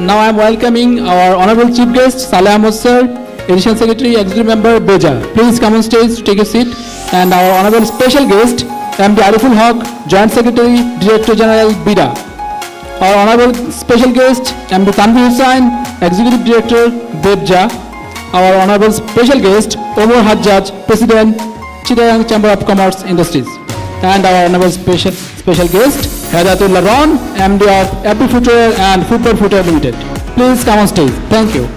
And now I am welcoming our Honorable Chief Guest Saleh Ahmed Sir, Additional Secretary, Executive Member, BEZA. Please come on stage to take a seat. And our Honorable Special Guest, MD Ariful Hoque, Joint Secretary, Director General, BIDA. Our Honorable Special Guest, MD Tanvir Hossian, Executive Director, BEPZA. Our Honorable Special Guest, Omar Hazzaz, President, Chittagong Chamber of Commerce Industries. And our Honorable Special Guest, Hedayet Ullah Ron, MD of Ariful Footwear and Footwear Ltd. Please come on stage. Thank you.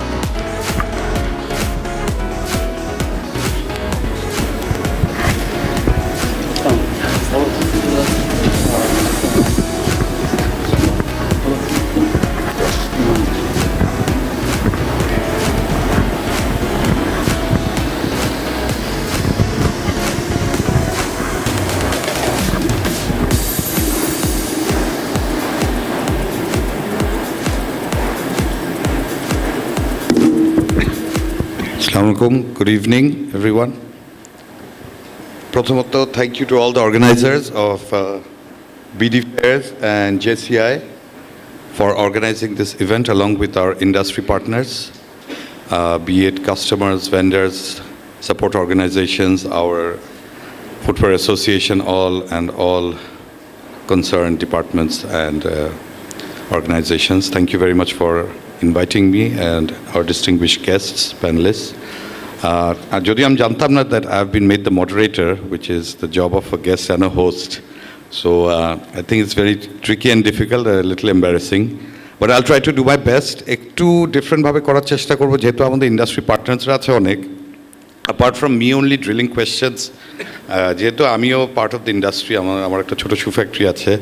Good evening, everyone. Prothamato, thank you to all the organizers of BDFairs and JCI for organizing this event along with our industry partners, be it customers, vendors, support organizations, our footwear association, all concerned departments and organizations. Thank you very much for inviting me and our distinguished guests, panelists. Jodi am jantam na that I have been made the moderator, which is the job of a guest and a host. So I think it's very tricky and difficult, a little embarrassing. But I'll try to do my best. Ekটু different bhabe korar cheshta korbo jehetu amader industry partners ra ache onek. Apart from me only drilling questions, jehetu amio part of the industry, amar ekta choto shoe factory ache.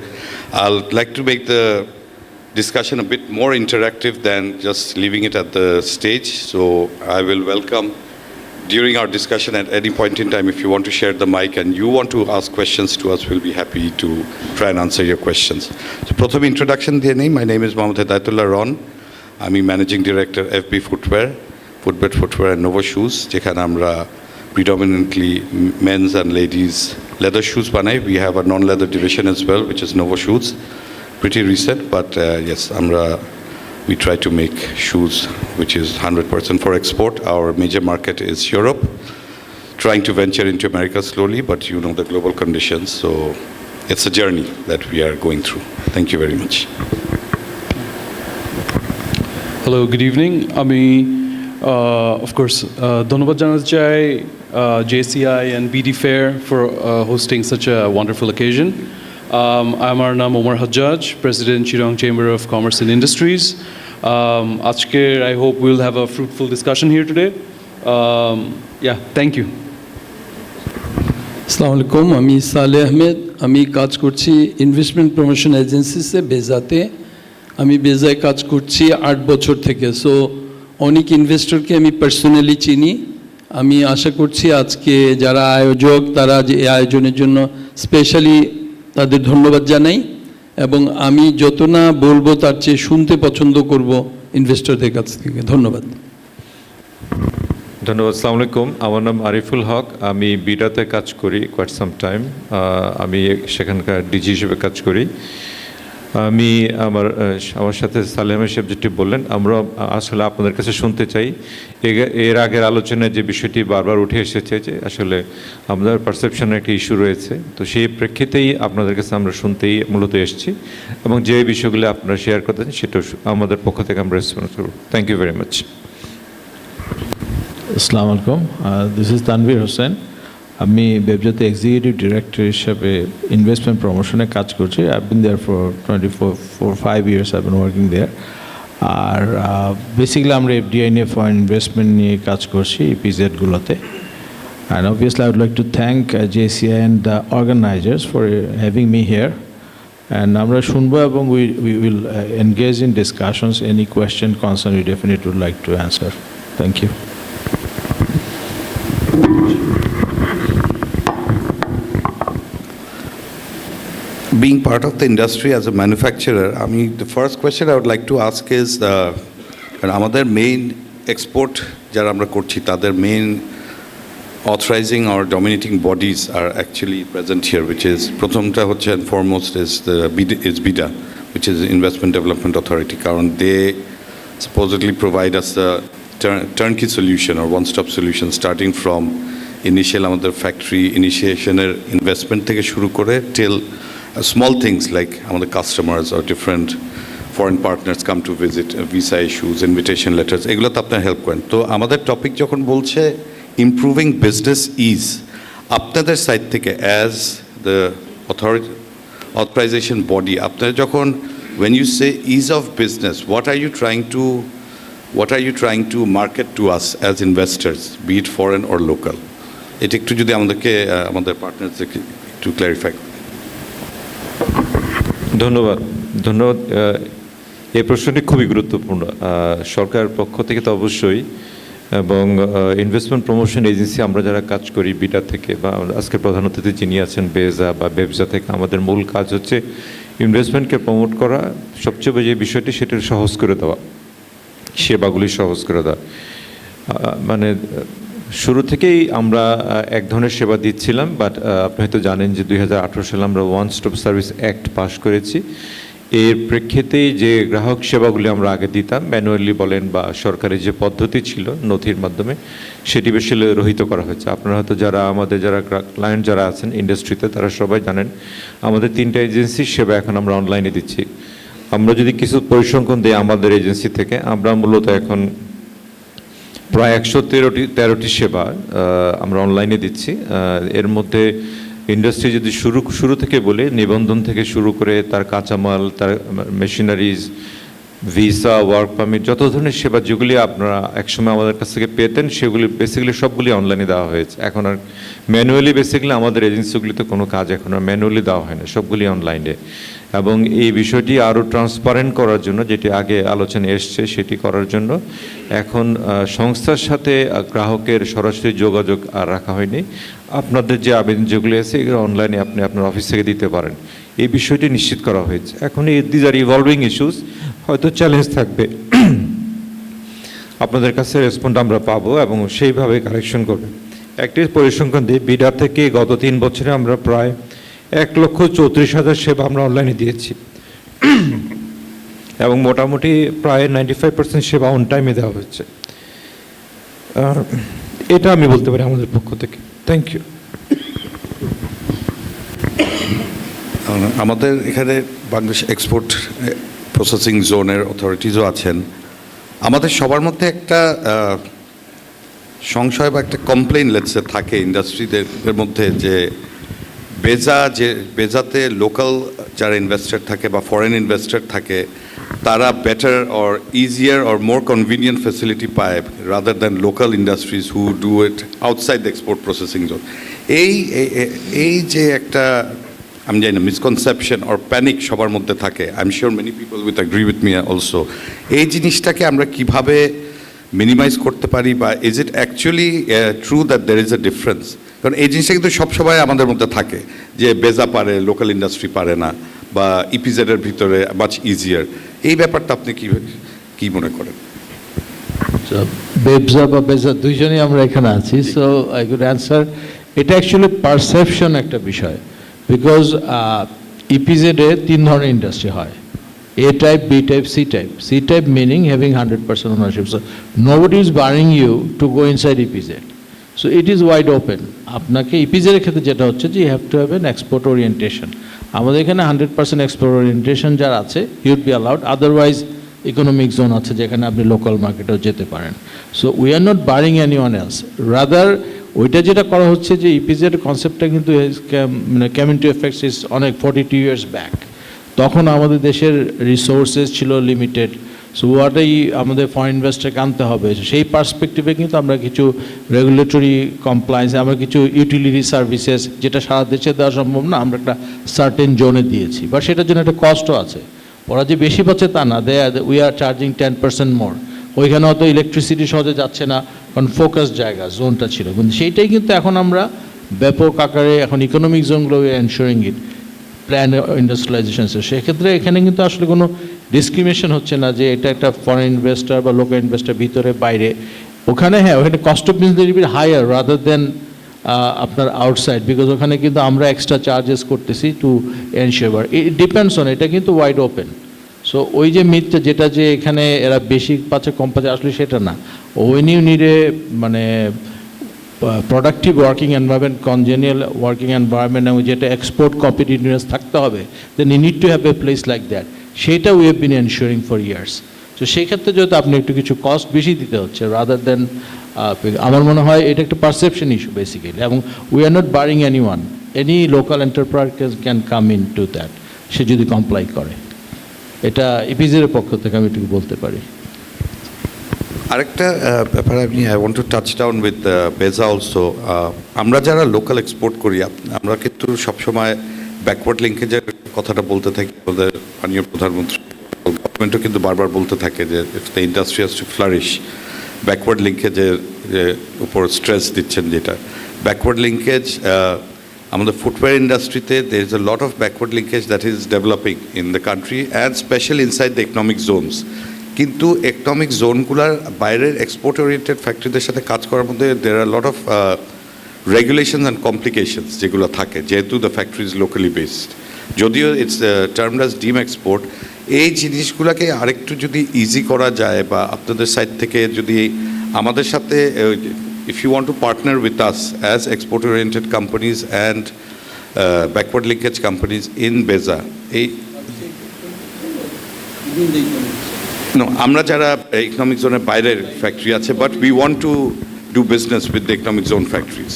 I'll like to make the discussion a bit more interactive than just leaving it at the stage. So I will welcome during our discussion at any point in time, if you want to share the mic and you want to ask questions to us, we'll be happy to try and answer your questions. So prothome introduction diye nei, my name is Hedayet Ullah Ron. I'm Managing Director FB Footwear, footbed footwear and Novo Shoes. Jekhane amra predominantly men's and ladies leather shoes banai. We have a non-leather division as well, which is Novo Shoes. Pretty recent, but yes, we try to make shoes which is 100% for export. Our major market is Europe, trying to venture into America slowly, but you know the global conditions, so it's a journey that we are going through. Thank you very much. Hello, good evening. Ami, of course, dhonnobad janate chai JCI and BDFair for hosting such a wonderful occasion. I'm our name Omar Hazzaz, President, Chittagong Chamber of Commerce and Industries. I hope we'll have a fruitful discussion here today. Yeah, thank you. Assalamu alaikum. আমি সালেহ আহমেদ, আমি কাজ করছি investment promotion এজেন্সিতে বেজাতে। আমি বেজায় কাজ করছি 8 বছর থেকে। সো অনেক ইনভেস্টরকে আমি পার্সোনালি চিনি। আমি আশা করছি আজকে যারা আয়োজক তারা যে এই আয়োজনের জন্য স্পেশালি তাদের ধন্যবাদ জানাই এবং আমি যত না বলবো তার চেয়ে শুনতে পছন্দ করব ইনভেস্টরদের কাছ থেকে। ধন্যবাদ। ধন্যবাদ। আসসালামু আলাইকুম। আমার নাম আরিফুল হক, আমি বিডাতে কাজ করি কোয়াইট সাম টাইম। আমি সেখানকার ডিজি হিসেবে কাজ করি। আমি আমার সাথে সালেহ আহমেদ সাহেব যেটি বললেন, আমরা আসলে আপনাদের কাছে শুনতে চাই। এর আগের আলোচনায় যে বিষয়টি বারবার উঠে এসেছে যে আসলে আমাদের পারসেপশনের একটা ইস্যু রয়েছে, তো সেই প্রেক্ষিতেই আপনাদের কাছে আমরা শুনতেই মূলত এসেছি এবং যে বিষয়গুলো আপনারা শেয়ার করতেন সেটা আমাদের পক্ষ থেকে আমরা রেসপন্স করব। Thank you very much. আসসালামু আলাইকুম, দিস ইজ তানভীর হোসেন। আমি বেবজাতে এক্সিকিউটিভ ডিরেক্টর হিসাবে ইনভেস্টমেন্ট প্রমোশনে কাজ করছি। I been there for 5 years I been working there. আর বেসিক্যালি আমরা FDI নিয়ে ফরেন ইনভেস্টমেন্ট নিয়ে কাজ করছি ইপিজেডগুলোতে। And obviously I would like to thank JCI and the organisers for having me here. And আমরা শুনবো এবং we will engage in discussions. Any question concern we definitely would like to answer. Thank you. Being part of the industry as a manufacturer, the first question I would like to ask is, আমাদের main export যারা আমরা করছি তাদের main authorizing or dominating bodies are actually present here, which is প্রথমটা হচ্ছে and foremost is BIDA, which is Investment Development Authority, কারণ they supposedly provide us a turnkey solution or one-stop solution starting from initial আমাদের factory initiationের investment থেকে শুরু করে till small things like আমাদের customers or different foreign partners come to visit, visa issues, invitation letters, এগুলো তো আপনার help করেন। তো আমাদের টপিক যখন বলছে improving business ease, আপনাদের সাইড থেকে as the authorization body, আপনারা যখন when you say ease of business, what are you trying to market to us as investors, be it foreign or local? এটা একটু যদি আমাদেরকে আমাদের পার্টনারদেরকে একটু ক্ল্যারিফাই। ধন্যবাদ। এই প্রশ্নটি খুবই গুরুত্বপূর্ণ। সরকারের পক্ষ থেকে তো অবশ্যই, এবং ইনভেস্টমেন্ট প্রমোশন এজেন্সি আমরা যারা কাজ করি বিডা থেকে বা আজকের প্রধান অতিথি যিনি আছেন বেজা বা বেবজা থেকে, আমাদের মূল কাজ হচ্ছে ইনভেস্টমেন্টকে প্রমোট করা, সবচেয়ে যে বিষয়টি সেটা সহজ করে দেওয়া, সেবাগুলি সহজ করে দেওয়া। মানে শুরু থেকেই আমরা এক ধরনের সেবা দিচ্ছিলাম, বাট আপনি হয়তো জানেন যে 2018 সালে আমরা one stop service act pass করেছি। এর প্রেক্ষিতে যে গ্রাহক সেবাগুলি আমরা আগে দিতাম ম্যানুয়ালি বলেন বা সরকারি যে পদ্ধতি ছিল নথির মাধ্যমে, সেটি বেশি রহিত করা হয়েছে। আপনারা হয়তো আমাদের যারা ক্লায়েন্ট যারা আছেন ইন্ডাস্ট্রিতে তারা সবাই জানেন আমাদের 3টা এজেন্সির সেবা এখন আমরা অনলাইনে দিচ্ছি। আমরা যদি কিছু পরিসংখ্যান দিই আমাদের এজেন্সি থেকে, আমরা মূলত এখন প্রায় 113টি সেবা আমরা অনলাইনে দিচ্ছি। এর মধ্যে ইন্ডাস্ট্রি যদি শুরু থেকে বলে নিবন্ধন থেকে শুরু করে তার কাঁচামাল, তার মেশিনারিজ, ভিসা, ওয়ার্ক পারমিট, যত ধরনের সেবা যেগুলি আপনারা একসময় আমাদের কাছ থেকে পেতেন সেগুলি বেসিক্যালি সবগুলি অনলাইনে দেওয়া হয়েছে। এখন আর ম্যানুয়ালি বেসিক্যালি আমাদের এজেন্সিগুলিতে কোনো কাজ এখন আর ম্যানুয়ালি দেওয়া হয় না, সবগুলি অনলাইনে। এবং এই বিষয়টি আরও ট্রান্সপারেন্ট করার জন্য, যেটি আগে আলোচনা এসছে সেটি করার জন্য এখন সংস্থার সাথে গ্রাহকের সরাসরি যোগাযোগ আর রাখা হয়নি। আপনাদের যে আবেদন যেগুলি আছে এগুলো অনলাইনে আপনি আপনার অফিস থেকে দিতে পারেন, এই বিষয়টি নিশ্চিত করা হয়েছে। এখন দিজ আর ইভলভিং ইস্যুস, হয়তো চ্যালেঞ্জ থাকবে, আপনাদের কাছে রেসপন্ড আমরা পাবো এবং সেইভাবে কারেকশন করবে। একটি পরিসংখ্যান দিয়ে বিডা থেকে গত 3 বছরে আমরা প্রায় 1,34,000 সেবা আমরা অনলাইনে দিয়েছি এবং মোটামুটি প্রায় 95% সেবা অন টাইমে দেওয়া হচ্ছে। এটা আমি বলতে পারি আমাদের পক্ষ থেকে। Thank you. আমাদের এখানে বাংলাদেশ এক্সপোর্ট প্রসেসিং জোনের অথরিটিজও আছেন। আমাদের সবার মধ্যে একটা সংশয় বা একটা কমপ্লেইন লেটসে থাকে ইন্ডাস্ট্রিদের মধ্যে যে বেজাতে লোকাল যারা ইনভেস্টর থাকে বা ফরেন ইনভেস্টর থাকে তারা better or easier or more convenient facility পায় rather than local industries who do it outside the export processing zone. এই যে একটা আমি জানি না মিসকনসেপশন অর প্যানিক সবার মধ্যে থাকে, I am sure many people with agree with me also, এই জিনিসটাকে আমরা কিভাবে মিনিমাইজ করতে পারি বা is it actually true that there is a difference? কারণ এই জিনিসটা কিন্তু সবাই আমাদের মধ্যে থাকে যে বেজা পারে, লোকাল ইন্ডাস্ট্রি পারে না, বা ইপিজেডের ভিতরে মাচ ইজিয়ার। এই ব্যাপারটা আপনি কি মনে করেন? বেবজা বা বেজা দুইজনই আমরা এখানে আছি, সো আই কুড অ্যান্সার। এটা অ্যাকচুয়ালি পারসেপশন একটা বিষয়, বিকজ ইপিজেডে 3 ধরনের ইন্ডাস্ট্রি হয়, A type, B type, C type. C type meaning having 100% ownership. So nobody is barring you to go inside EPZ. So it is wide open. আপনাকে EPZ এর ক্ষেত্রে যেটা হচ্ছে যে you have to have an export orientation. আমাদের এখানে 100% export orientation যার আছে you would be allowed. Otherwise economic zone আছে যেখানে আপনি local marketও যেতে পারেন. So we are not barring anyone else. Rather ওইটা যেটা করা হচ্ছে যে EPZ এর কনসেপ্টটা কিন্তু came into effect is অনেক 42 years back. তখন আমাদের দেশের রিসোর্সেস ছিল লিমিটেড, সো ওটাই আমাদের ফরেন ইনভেস্টরকে আনতে হবে। সেই পার্সপেক্টিভে কিন্তু আমরা কিছু রেগুলেটরি কমপ্লায়েন্স, আমরা কিছু ইউটিলিটি সার্ভিসেস যেটা সারা দেশে দেওয়া সম্ভব না, আমরা একটা সার্টেন জোনে দিয়েছি, বাট সেটার জন্য একটা কস্টও আছে। ওরা যে বেশি পাচ্ছে তা না, উই আর চার্জিং 10% মোর। ওইখানে হয়তো ইলেকট্রিসিটি সহজে যাচ্ছে না, কারণ ফোকাস জায়গা জোনটা ছিল, কিন্তু সেইটাই কিন্তু এখন আমরা ব্যাপক আকারে এখন ইকোনমিক জোনগুলো we are ensuring it plan industrialisation. সেক্ষেত্রে এখানে কিন্তু আসলে কোনো ডিসক্রিমিনেশন হচ্ছে না যে এটা একটা ফরেন ইনভেস্টার বা লোকাল ইনভেস্টার ভিতরে বাইরে। ওখানে হ্যাঁ, ওখানে cost of business little bit higher rather than আপনার আউটসাইড, বিকজ ওখানে কিন্তু আমরা এক্সট্রা চার্জেস করতেছি to ensure. It depends on, এটা কিন্তু ওয়াইড ওপেন। সো সো ওই যে মিথটা যেটা যে এখানে এরা বেশি পাচ্ছে কম পাচ্ছে, আসলে সেটা না। ওয়েন ইউ নিড এ মানে productive working environment, congenial working environment, এবং যেটা এক্সপোর্ট কম্পিটিটিভনেস থাকতে হবে, then you need to have a place like that. সেটা we have been ensuring for years. তো সেই ক্ষেত্রে যেহেতু আপনি একটু কিছু কস্ট বেশি দিতে হচ্ছে রাদার দেন, আমার মনে হয় এটা একটা পারসেপশন ইস্যু বেসিক্যালি, এবং we are not barring anyone, any local enterprise can come in to that, সে যদি কমপ্লাই করে। এটা ইপিজের পক্ষ থেকে আমি একটু বলতে পারি। আরেকটা ব্যাপার আমি I want to touch down with BEZA also. আমরা যারা লোকাল এক্সপোর্ট করি, আমরা কিন্তু সবসময় ব্যাকওয়ার্ড লিঙ্কেজের কথাটা বলতে থাকি। আমাদের মাননীয় প্রধানমন্ত্রী গভর্নমেন্টও কিন্তু বারবার বলতে থাকে যে if the industry has to flourish, backward লিঙ্কেজের উপর স্ট্রেস দিচ্ছেন। যেটা ব্যাকওয়ার্ড লিঙ্কেজ আমাদের ফুটওয়্যার ইন্ডাস্ট্রিতে there is a lot of backward linkage that is developing in the country and specially inside the economic zones. কিন্তু ইকোনমিক জোনগুলোর বাইরের export oriented ফ্যাক্টরিদের সাথে কাজ করার মধ্যে there are lot of regulations and complications যেগুলো থাকে, যেহেতু the factory is locally based. যদিও ইটস টার্মড অ্যাজ ডিম এক্সপোর্ট, এই জিনিসগুলোকে আরেকটু যদি ইজি করা যায়, বা আপনাদের সাইড থেকে যদি আমাদের সাথে if you want to partner with us as export-oriented companies and backward linkage companies in BEZA, no, আমরা যারা ইকোনমিক জোনের বাইরের ফ্যাক্টরি আছে, but we want to do business with the economic zone factories.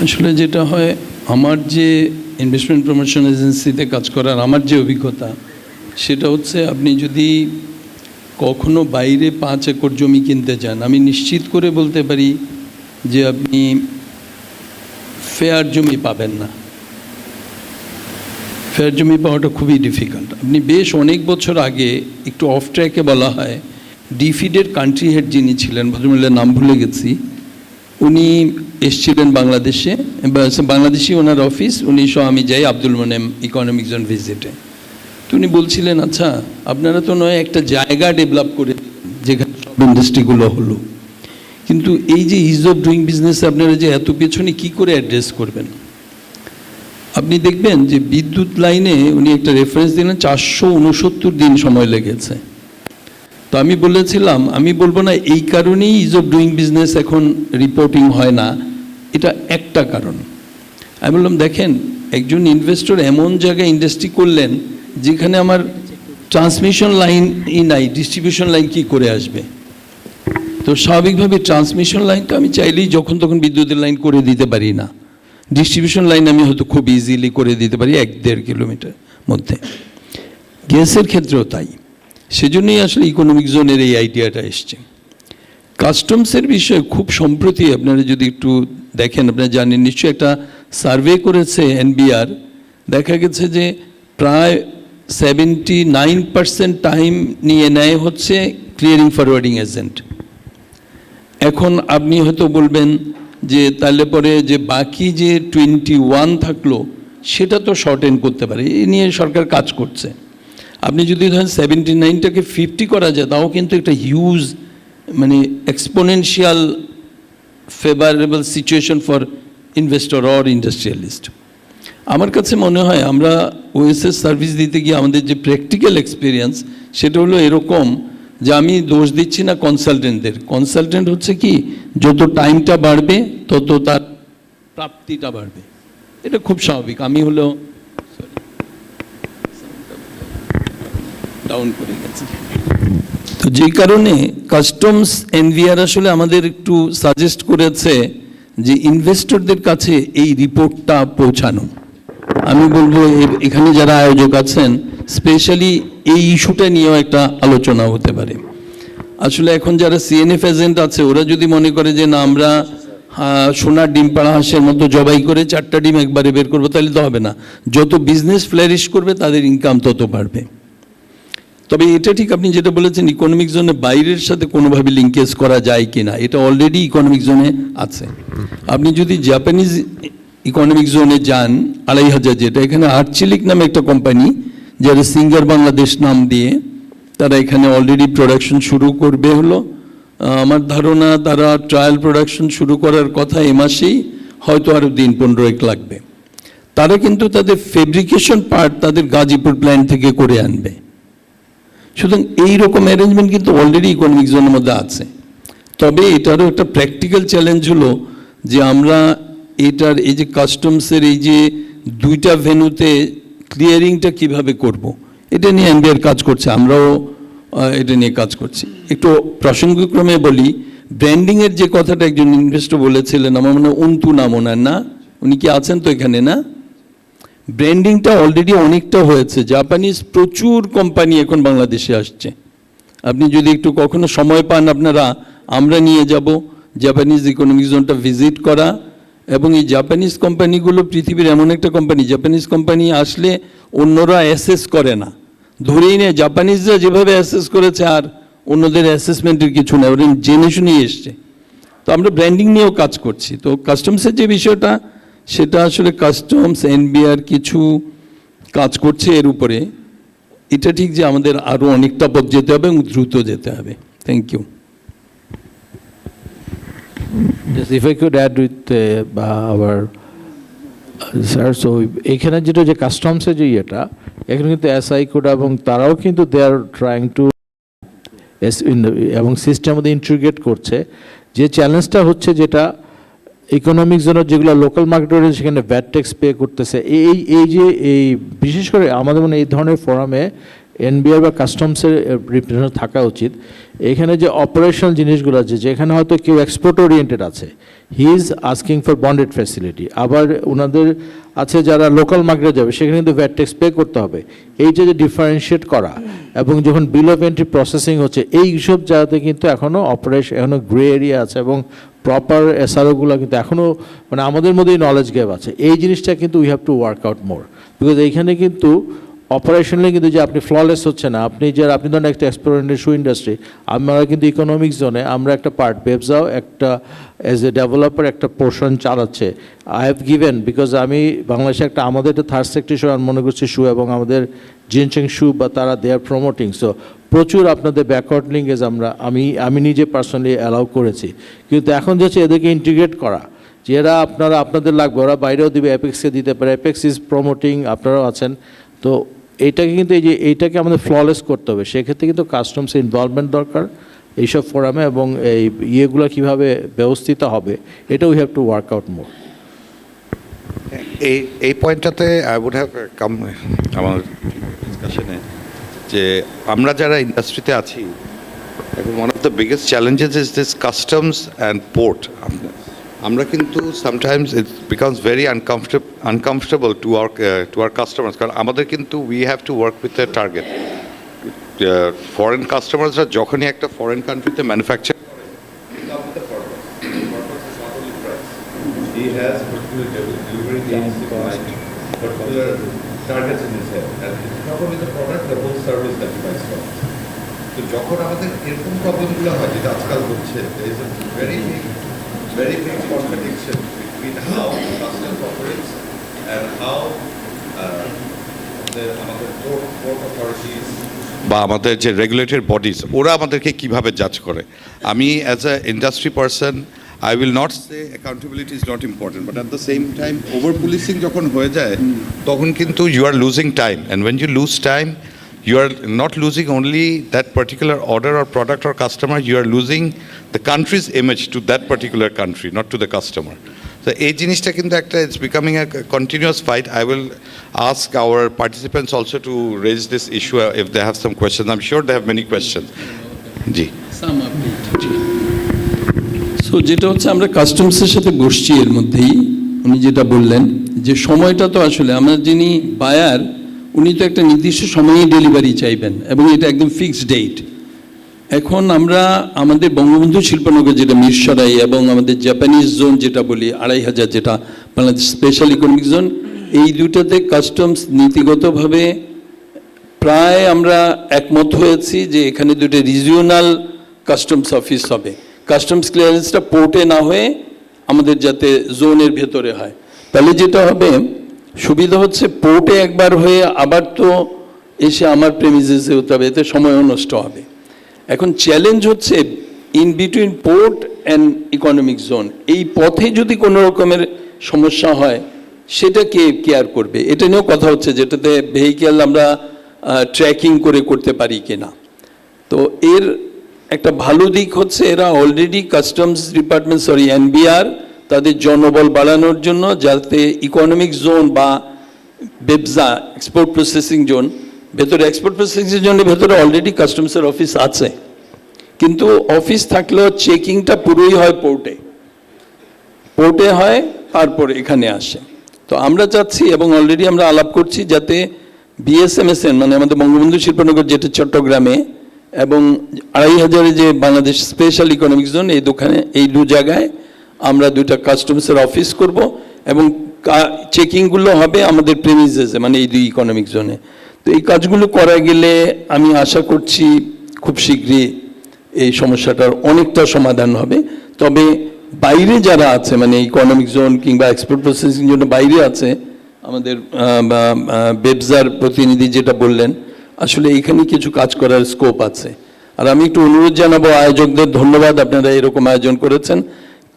আসলে যেটা হয়, আমার যে ইনভেস্টমেন্ট প্রমোশন এজেন্সিতে কাজ করার আমার যে অভিজ্ঞতা, সেটা হচ্ছে আপনি যদি কখনো বাইরে 5 একর জমি কিনতে চান, আমি নিশ্চিত করে বলতে পারি যে আপনি ফেয়ার জমি পাবেন না। ফেয়ার জমি পাওয়াটা খুবই ডিফিকাল্ট। আপনি বেশ অনেক বছর আগে, একটু অফ ট্র্যাকে বলা হয়, ডিফিডের কান্ট্রি হেড যিনি ছিলেন, ভদ্রমহিলার নাম ভুলে গেছি, উনি এসছিলেন বাংলাদেশে, বাংলাদেশি ওনার অফিস, উনি সহ আমি যাই আব্দুল মোনেম ইকোনমিক জোন ভিজিটে। তো উনি বলছিলেন, আচ্ছা আপনারা তো নয় একটা জায়গা ডেভেলপ করে যেখানে সব ইন্ডাস্ট্রিগুলো হলো, কিন্তু এই যে ইজ অফ ডুইং বিজনেসে আপনারা যে এত পেছনে কী করে অ্যাড্রেস করবেন? আপনি দেখবেন যে বিদ্যুৎ লাইনে উনি একটা রেফারেন্স দিলেন, 469 দিন সময় লেগেছে। তো আমি বলেছিলাম, আমি বলবো না এই কারণেই ইজ অফ ডুইং বিজনেস এখন রিপোর্টিং হয় না, এটা একটা কারণ। আমি বললাম, দেখেন একজন ইনভেস্টর এমন জায়গায় ইন্ডাস্ট্রি করলেন যেখানে আমার ট্রান্সমিশন লাইনই নাই, ডিস্ট্রিবিউশন লাইন কি করে আসবে? তো স্বাভাবিকভাবে ট্রান্সমিশন লাইনটা আমি চাইলেই যখন তখন বিদ্যুতের লাইন করে দিতে পারি না। ডিস্ট্রিবিউশন লাইন আমি হয়তো খুব ইজিলি করে দিতে পারি 1-1.5 কিলোমিটার মধ্যে। গ্যাসের ক্ষেত্রেও তাই। সেজন্যই আসলে ইকোনমিক জোনের এই আইডিয়াটা এসছে। কাস্টমসের বিষয়ে খুব সম্প্রতি আপনারা যদি একটু দেখেন, আপনারা জানেন নিশ্চয়ই, একটা সার্ভে করেছে NBR, দেখা গেছে যে প্রায় 79% টাইম নিয়ে নেয় হচ্ছে ক্লিয়ারিং ফরওয়ার্ডিং এজেন্ট। এখন আপনি হয়তো বলবেন যে তাহলে পরে যে বাকি যে 21 থাকলো সেটা তো শর্টেন করতে পারে, এ নিয়ে সরকার কাজ করছে। আপনি যদি ধরেন 79টাকে 50 করা যায়, তাও কিন্তু একটা হিউজ মানে exponential favourable situation for investor or industrialist. আমার কাছে মনে হয় আমরা ওএসএস সার্ভিস দিতে গিয়ে আমাদের যে প্র্যাকটিক্যাল এক্সপিরিয়েন্স, সেটা হলো এরকম যে আমি দোষ দিচ্ছি না কনসালটেন্টদের। কনসালটেন্ট হচ্ছে কি, যত টাইমটা বাড়বে তত তার প্রাপ্তিটা বাড়বে, এটা খুব স্বাভাবিক। আমি হলো ডাউন করে গেছি, তো যেই কারণে কাস্টমস এনভিআর আসলে আমাদের একটু সাজেস্ট করেছে যে ইনভেস্টরদের কাছে এই রিপোর্টটা পৌঁছানো। আমি বলবো এখানে যারা আয়োজক আছেন স্পেশালি এই ইস্যুটা নিয়েও একটা আলোচনা হতে পারে। আসলে এখন যারা সিএনএফ এজেন্ট আছে, ওরা যদি মনে করে যে না আমরা সোনার ডিম পাড়া হাঁসের মতো জবাই করে 4টা ডিম একবারে বের করবো, তাহলে তো হবে না। যত বিজনেস ফ্লারিশ করবে তাদের ইনকাম তত বাড়বে। তবে এটা ঠিক আপনি যেটা বলেছেন, ইকোনমিক জোনে বাইরের সাথে কোনোভাবে লিঙ্কেজ করা যায় কি না, এটা অলরেডি ইকোনমিক জোনে আছে। আপনি যদি জাপানিজ ইকোনমিক জোনে যান 2500, যেটা এখানে আর্চিলিক নামে একটা কোম্পানি, যারা সিঙ্গার বাংলাদেশ নাম দিয়ে তারা এখানে অলরেডি প্রোডাকশন শুরু করবে হলো। আমার ধারণা তারা ট্রায়াল প্রোডাকশন শুরু করার কথা এ মাসেই, হয়তো আরও দিন 15 লাগবে। তারা কিন্তু তাদের ফেব্রিকেশন পার্ট তাদের গাজীপুর প্ল্যান্ট থেকে করে আনবে। সুতরাং এইরকম অ্যারেঞ্জমেন্ট কিন্তু অলরেডি ইকোনমিক জোনের মধ্যে আছে। তবে এটারও একটা প্র্যাকটিক্যাল চ্যালেঞ্জ হলো যে আমরা এটার এই যে কাস্টমসের এই যে দুইটা ভেন্যুতে ক্লিয়ারিংটা কিভাবে করব, এটা নিয়ে এনবিআর কাজ করছে, আমরাও এটা নিয়ে কাজ করছি। একটু প্রাসঙ্গিকক্রমে বলি, ব্র্যান্ডিংয়ের যে কথাটা একজন ইনভেস্টর বলেছিলেন, আমার মনে হয় অন্তু নাম ওনার, না? উনি কি আছেন তো এখানে? না, ব্র্যান্ডিংটা অলরেডি অনেকটা হয়েছে। জাপানিজ প্রচুর কোম্পানি এখন বাংলাদেশে আসছে। আপনি যদি একটু কখনো সময় পান আপনারা, আমরা নিয়ে যাব জাপানিজ ইকোনমিক জোনটা ভিজিট করা। এবং এই জাপানিজ কোম্পানিগুলো পৃথিবীর এমন একটা কোম্পানি, জাপানিজ কোম্পানি আসলে অন্যরা অ্যাসেস করে না, ধরেই নেয় জাপানিজরা যেভাবে অ্যাসেস করেছে আর অন্যদের অ্যাসেসমেন্টের কিছু নেই, ওরা জেনে শুনেই এসছে। তো আমরা ব্র্যান্ডিং নিয়েও কাজ করছি। তো কাস্টমসের যে বিষয়টা, সেটা আসলে কাস্টমস এনবিআর কিছু কাজ করছে এর উপরে। এটা ঠিক যে আমাদের আরও অনেকটা পথ যেতে হবে এবং দ্রুত যেতে হবে। Thank you. Yes, if I could add with our sir, so এখানে যেটা যে কাস্টমসের যে ইয়েটা, এখানে কিন্তু এসআই কোড এবং তারাও কিন্তু দে আর ট্রাইং টু এবং সিস্টেম মধ্যে ইন্টিগ্রেট করছে। যে চ্যালেঞ্জটা হচ্ছে যেটা ইকোনমিক জোনের যেগুলো লোকাল মার্কেট রয়েছে সেখানে ভ্যাট ট্যাক্স পে করতেছে। এই যে এই বিশেষ করে আমাদের মানে এই ধরনের ফোরামে এনবিআর বা কাস্টমসের রিপ্রেজেন্টেটিভ থাকা উচিত। এখানে যে অপারেশনাল জিনিসগুলো আছে, যেখানে হয়তো কেউ এক্সপোর্ট ওরিয়েন্টেড আছে, he is asking for bonded facility, আবার ওনাদের আছে যারা লোকাল মার্কেটে যাবে সেখানে কিন্তু ভ্যাট ট্যাক্স পে করতে হবে। এই যে ডিফারেন্সিয়েট করা এবং যখন বিল অফ এন্ট্রি প্রসেসিং হচ্ছে, এই সব জায়গাতে কিন্তু এখনও অপারেশন, এখনও গ্রে এরিয়া আছে এবং প্রপার এসআরওগুলো কিন্তু এখনও মানে আমাদের মধ্যেই নলেজ গ্যাপ আছে। এই জিনিসটা কিন্তু we have to work out more, because এইখানে কিন্তু অপারেশনালি কিন্তু যে আপনি ফ্ললেস হচ্ছে না। আপনি ধরেন একটা এক্সপোর্টের শু ইন্ডাস্ট্রি, আমরা কিন্তু ইকোনমিক জোনে আমরা একটা পার্ট, বেবজাও একটা অ্যাজ এ ডেভেলপার একটা পোর্শন চালাচ্ছে। আই হ্যাভ গিভেন, বিকজ আমি বাংলাদেশে একটা আমাদের একটা থার্ড সেক্টর শু আমি মনে করছি শু এবং আমাদের জিনচেং শু বা তারা দে আর প্রমোটিং। সো প্রচুর আপনাদের ব্যাকওয়ার্ড লিঙ্কেজ আমি নিজে পার্সোনালি অ্যালাউ করেছি। কিন্তু এখন যাচ্ছে এদেরকে ইন্টিগ্রেট করা, যে এরা আপনাদের লাগবে, ওরা বাইরেও দিবে, অ্যাপেক্সকে দিতে পারে, অ্যাপেক্স ইজ প্রমোটিং, আপনারাও আছেন। তো এইটাকে কিন্তু এইটাকে আমাদের ফ্ললেস করতে হবে। সেক্ষেত্রে কিন্তু কাস্টমসের ইনভলভমেন্ট দরকার এইসব ফোরামে, এবং এই ইয়েগুলো কীভাবে ব্যবস্থিত হবে এটা we have to work out more. এই পয়েন্টটাতে আই উড হ্যাভ কাম আমার ডিসকাশনে, যে আমরা যারা ইন্ডাস্ট্রিতে আছি এখন one of the biggest challenges is this customs and port. আমরা কিন্তু sometimes it becomes very uncomfortable to our customers, কারণ আমাদের কিন্তু we have to work with a target. Foreign কাস্টমার্সরা যখনই একটা ফরেন কান্ট্রিতে ম্যানুফ্যাকচার তো যখন আমাদের এরকম প্রবলেমগুলো হয়, যেটা আজকাল হচ্ছে, very big contradiction between how customs operates and how আমাদের port authorities বা আমাদের যে রেগুলেটরি বডিজ ওরা আমাদেরকে কিভাবে জাজ করে। আমি as a industry person I will not say accountability is not important, but at the same time over policing যখন হয়ে যায় তখন কিন্তু you are losing time, and when you lose time you are not losing only that particular order or product or customer, you are losing the country's image to that particular country, not to the customer. So এই জিনিসটা কিন্তু একটা, it's becoming a continuous fight. I will ask our participants also to raise this issue if they have some questions. I'm sure they have many questions. G so যেটা হচ্ছে আমরা কাস্টমসের সাথে বসছি, এর মধ্যেই উনি যেটা বললেন যে সময়টা তো আসলে আমরা যিনি বায়ার উনি তো একটা নির্দিষ্ট সময়ে ডেলিভারি চাইবেন এবং এটা একদম ফিক্সড ডেট। এখন আমরা আমাদের বঙ্গবন্ধু শিল্পনগর যেটা মিরসরাই এবং আমাদের জাপানিজ জোন যেটা বলি 2500 যেটা বাংলাদেশ স্পেশাল ইকোনমিক জোন, এই দুটাতে কাস্টমস নীতিগতভাবে প্রায় আমরা একমত হয়েছি যে এখানে দুটো রিজিওনাল কাস্টমস অফিস হবে। কাস্টমস ক্লিয়ারেন্সটা পোর্টে না হয়ে আমাদের যাতে জোনের ভেতরে হয়, তাহলে যেটা হবে সুবিধা হচ্ছে পোর্টে একবার হয়ে আবার তো এসে আমার প্রেমিসেসে হতে হবে, এতে সময়ও নষ্ট হবে। এখন চ্যালেঞ্জ হচ্ছে in between port and economic zone, এই পথে যদি কোনো রকমের সমস্যা হয় সেটা কে কেয়ার করবে, এটা নিয়েও কথা হচ্ছে, যেটাতে ভেহিক্যাল আমরা ট্র্যাকিং করে করতে পারি কিনা। তো এর একটা ভালো দিক হচ্ছে এরা অলরেডি কাস্টমস ডিপার্টমেন্ট এনবিআর তাদের জনবল বাড়ানোর জন্য, যাতে ইকোনমিক জোন বা বেবজা এক্সপোর্ট প্রসেসিং জোন, ভেতরে এক্সপোর্ট প্রসেসিং জোনের ভেতরে অলরেডি কাস্টমসের অফিস আছে, কিন্তু অফিস থাকলেও চেকিংটা পুরোই হয় পোর্টে হয়, তারপরে এখানে আসে। তো আমরা চাচ্ছি এবং অলরেডি আমরা আলাপ করছি যাতে বিএসএমএসএন মানে আমাদের বঙ্গবন্ধু শিল্পনগর যেটা চট্টগ্রামে এবং 2500 যে বাংলাদেশ স্পেশাল ইকোনমিক জোন, এই দু জায়গায় আমরা দুইটা কাস্টমসের অফিস করব এবং চেকিংগুলো হবে আমাদের প্রেমিসেসে, মানে এই দুই ইকোনমিক জোনে। তো এই কাজগুলো করা গেলে আমি আশা করছি খুব শীঘ্রই এই সমস্যাটার অনেকটা সমাধান হবে। তবে বাইরে যারা আছে, মানে ইকোনমিক জোন কিংবা এক্সপোর্ট প্রসেসিং জন্য বাইরে আছে, আমাদের বেবজার প্রতিনিধি যেটা বললেন, আসলে এখানে কিছু কাজ করার স্কোপ আছে। আর আমি একটু অনুরোধ জানাবো আয়োজকদের, ধন্যবাদ, আপনারা এরকম আয়োজন করেছেন।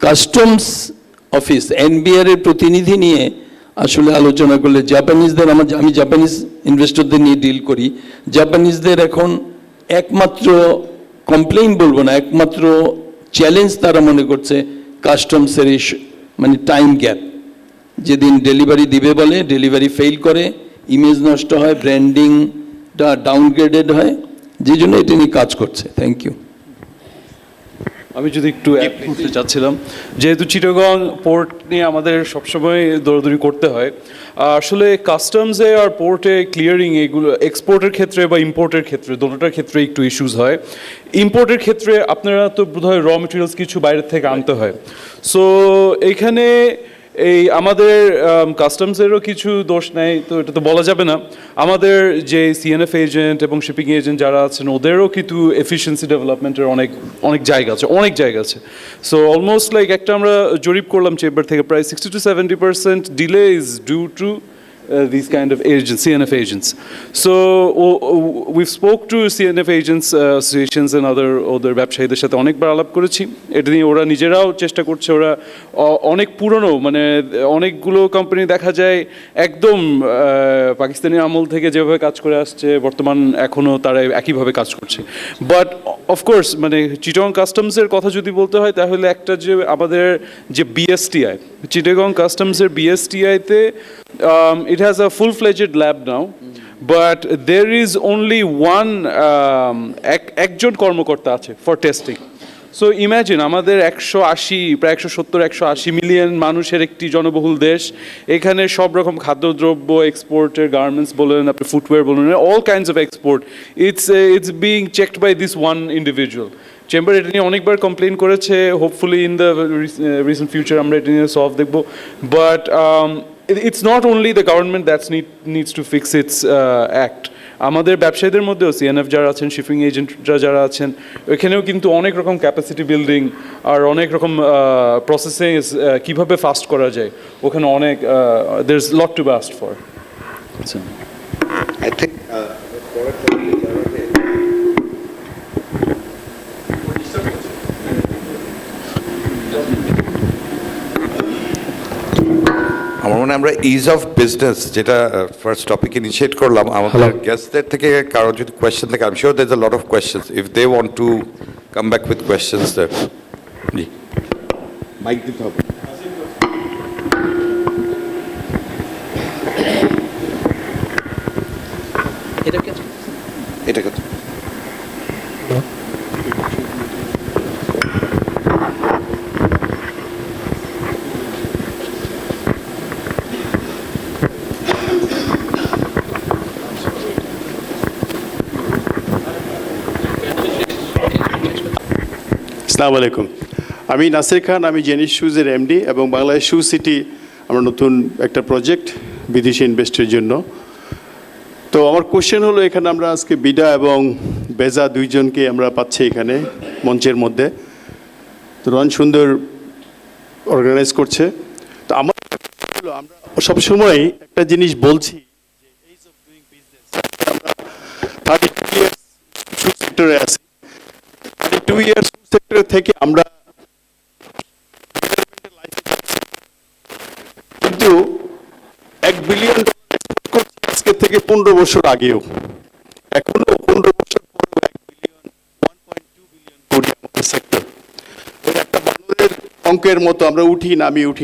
কাস্টমস অফিস এনবিআর এর প্রতিনিধি নিয়ে আসলে আলোচনা করলে জাপানিজদের, আমি জাপানিজ ইনভেস্টরদের নিয়ে ডিল করি, জাপানিজদের এখন একমাত্র কমপ্লেইন বলবো না, একমাত্র চ্যালেঞ্জ তারা মনে করছে কাস্টমসের মানে টাইম গ্যাপ। যেদিন ডেলিভারি দিবে বলে ডেলিভারি ফেল করে, ইমেজ নষ্ট হয়, ব্র্যান্ডিংটা ডাউনগ্রেডেড হয়, যে জন্য এটা নিয়ে কাজ করছে। Thank you. আমি যদি একটু অ্যাড করতে চাচ্ছিলাম, যেহেতু চিটাগং পোর্ট নিয়ে আমাদের সবসময় দৌড়াদৌড়ি করতে হয়, আসলে কাস্টমসে আর পোর্টে ক্লিয়ারিং এগুলো এক্সপোর্টের ক্ষেত্রে বা ইম্পোর্টের ক্ষেত্রে দুটোটার ক্ষেত্রে একটু ইস্যুস হয়। ইম্পোর্টের ক্ষেত্রে আপনারা তো বোধহয় র মেটেরিয়ালস কিছু বাইরের থেকে আনতে হয়, সো এইখানে এই আমাদের কাস্টমসেরও কিছু দোষ নেই, তো এটা তো বলা যাবে না। আমাদের যে সিএনএফ এজেন্ট এবং শিপিং এজেন্ট যারা আছেন ওদেরও কিন্তু এফিসিয়েন্সি ডেভেলপমেন্টের অনেক জায়গা আছে। সো অলমোস্ট লাইক একটা আমরা জরিপ করলাম চেম্বার থেকে, প্রায় 60 to 70% delay is due to these kind of agents, CNF agents. So we've spoke to CNF agents associations and other ব্যবসায়ীদের সাথে অনেকবার আলাপ করেছি এটা নিয়ে। ওরা নিজেরাও চেষ্টা করছে, ওরা অনেক পুরনো, মানে অনেকগুলো কোম্পানি দেখা যায় একদম পাকিস্তানি আমল থেকে যেভাবে কাজ করে আসছে বর্তমান এখনও তারা একইভাবে কাজ করছে। বাট অফকোর্স মানে চিটাগং কাস্টমসের কথা যদি বলতে হয় তাহলে একটা যে আমাদের যে BSTI, Chittagong কাস্টমসের BSTI-তে it has a full-fledged lab now, but there is only one একজন কর্মকর্তা আছে for testing. So imagine আমাদের 180 প্রায় 170-180 মিলিয়ন মানুষের একটি জনবহুল দেশ, এখানে সব রকম খাদ্যদ্রব্য এক্সপোর্টের, গার্মেন্টস বলেন, আপনি ফুটওয়্যার বলেন, all kinds of export, it's being checked by this one individual. Chamber এটা নিয়ে অনেকবার কমপ্লেন করেছে, hopefully in the recent future আমরা এটা নিয়ে সলভ দেখব। But it's not only the government that needs to fix its act. আমাদের ব্যবসায়ীদের মধ্যেও সিএনএফ যারা আছেন, শিপিং এজেন্টরা যারা আছেন, এখানেও কিন্তু অনেক রকম ক্যাপাসিটি বিল্ডিং আর অনেক রকম প্রসেসিং কীভাবে ফাস্ট করা যায়, ওখানে অনেক there is lot to be asked for. I think আমার মনে হয় আমরা ইজ অফ বিজনেস যেটা ফার্স্ট টপিক ইনিশিয়েট করলাম, আমাদের গেস্টদের থেকে কারো যদি কোয়েশ্চেন থাকে, I am sure there is a lot of questions, if they want to come back with questions that জি মাইক দিতে হবে। এটাকে আসসালামু আলাইকুম, আমি নাসির খান, আমি জেনিস শুজের এমডি এবং বাংলাদেশ শু সিটি আমরা নতুন একটা প্রজেক্ট বিদেশি ইনভেস্টের জন্য। তো আমার কোশ্চেন হলো, এখানে আমরা আজকে বিডা এবং বেজা দুইজনকে আমরা পাচ্ছি এখানে মঞ্চের মধ্যে, তো রন সুন্দর অর্গানাইজ করছে। তো আমার হলো, আমরা সবসময় একটা জিনিস বলছি যে এইজ অফ ডুইং বিজনেস, আমরা 32 ইয়ার্স শু সেক্টরে আছি, 32 ইয়ার্স সেক্টর থেকে আমরা কিন্তু 1 বিলিয়ন এক্সপোর্ট করছি আজকে থেকে 15 বছর আগেও, এখনো 15 বছর পরেও 1 বিলিয়ন 1.2 বিলিয়ন কোটি আমাদের সেক্টর। ওই একটা বানরের অঙ্কের মতো আমরা উঠি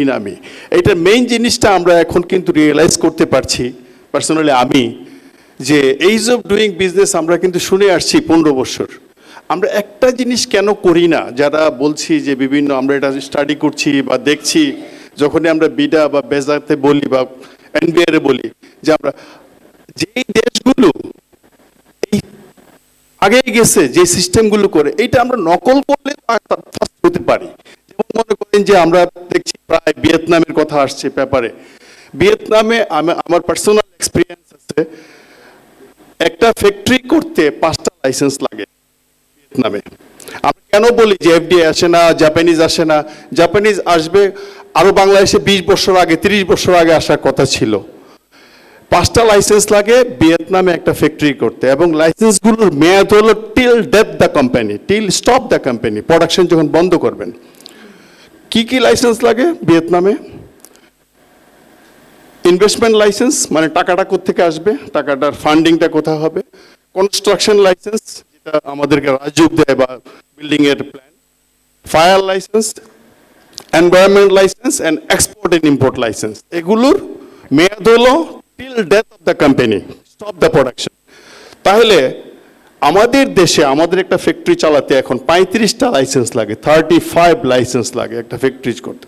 নামি। এইটার মেইন জিনিসটা আমরা এখন কিন্তু রিয়েলাইজ করতে পারছি পার্সোনালি আমি, যে এইজ অফ ডুইং বিজনেস আমরা কিন্তু শুনে আসছি 15 বছর। আমরা একটা জিনিস কেন করি না, যারা বলছি যে বিভিন্ন আমরা এটা স্টাডি করছি বা দেখছি, যখনই আমরা বিডা বা বেজাতে বলি বা এনবিআর বলি, যে আমরা যেই দেশগুলো এই আগে গেছে যে সিস্টেমগুলো করে, এইটা আমরা নকল করলে ফার্স্ট হতে পারি। যেমন মনে করেন যে আমরা দেখছি প্রায় ভিয়েতনামের কথা আসছে পেপারে। ভিয়েতনামে আমার পার্সোনাল এক্সপিরিয়েন্স আছে, একটা ফ্যাক্টরি করতে 5টা লাইসেন্স লাগে ভিয়েতনামে। আমরা কেন বলি যে এফডিআই আসে না, জাপানিজ আসে না? জাপানিজ আসবে আরো বাংলাদেশে 20 বছর আগে 30 বছর আগে আসার কথা ছিল। 5টা লাইসেন্স লাগে ভিয়েতনামে একটা ফ্যাক্টরি করতে, এবং লাইসেন্সগুলোর মেয়াদ হলো till death the company, till stop the company, production যখন বন্ধ করবেন। কি কি লাইসেন্স লাগে ভিয়েতনামে? ইনভেস্টমেন্ট লাইসেন্স, মানে টাকাটা কোত্থেকে আসবে, টাকাটার ফান্ডিংটা কোথায় হবে। কনস্ট্রাকশন লাইসেন্স, যেটা আমাদেরকে রাজুক দেয় বা বিল্ডিং এর plan. Fire licence, environment licence and export and import licence. এগুলোর মেয়াদ হলো till death of the company, stop the production. তাহলে আমাদের দেশে আমাদের একটা ফ্যাক্টরি চালাতে এখন 35টা লাইসেন্স লাগে, 35 লাইসেন্স লাগে একটা ফ্যাক্টরি করতে।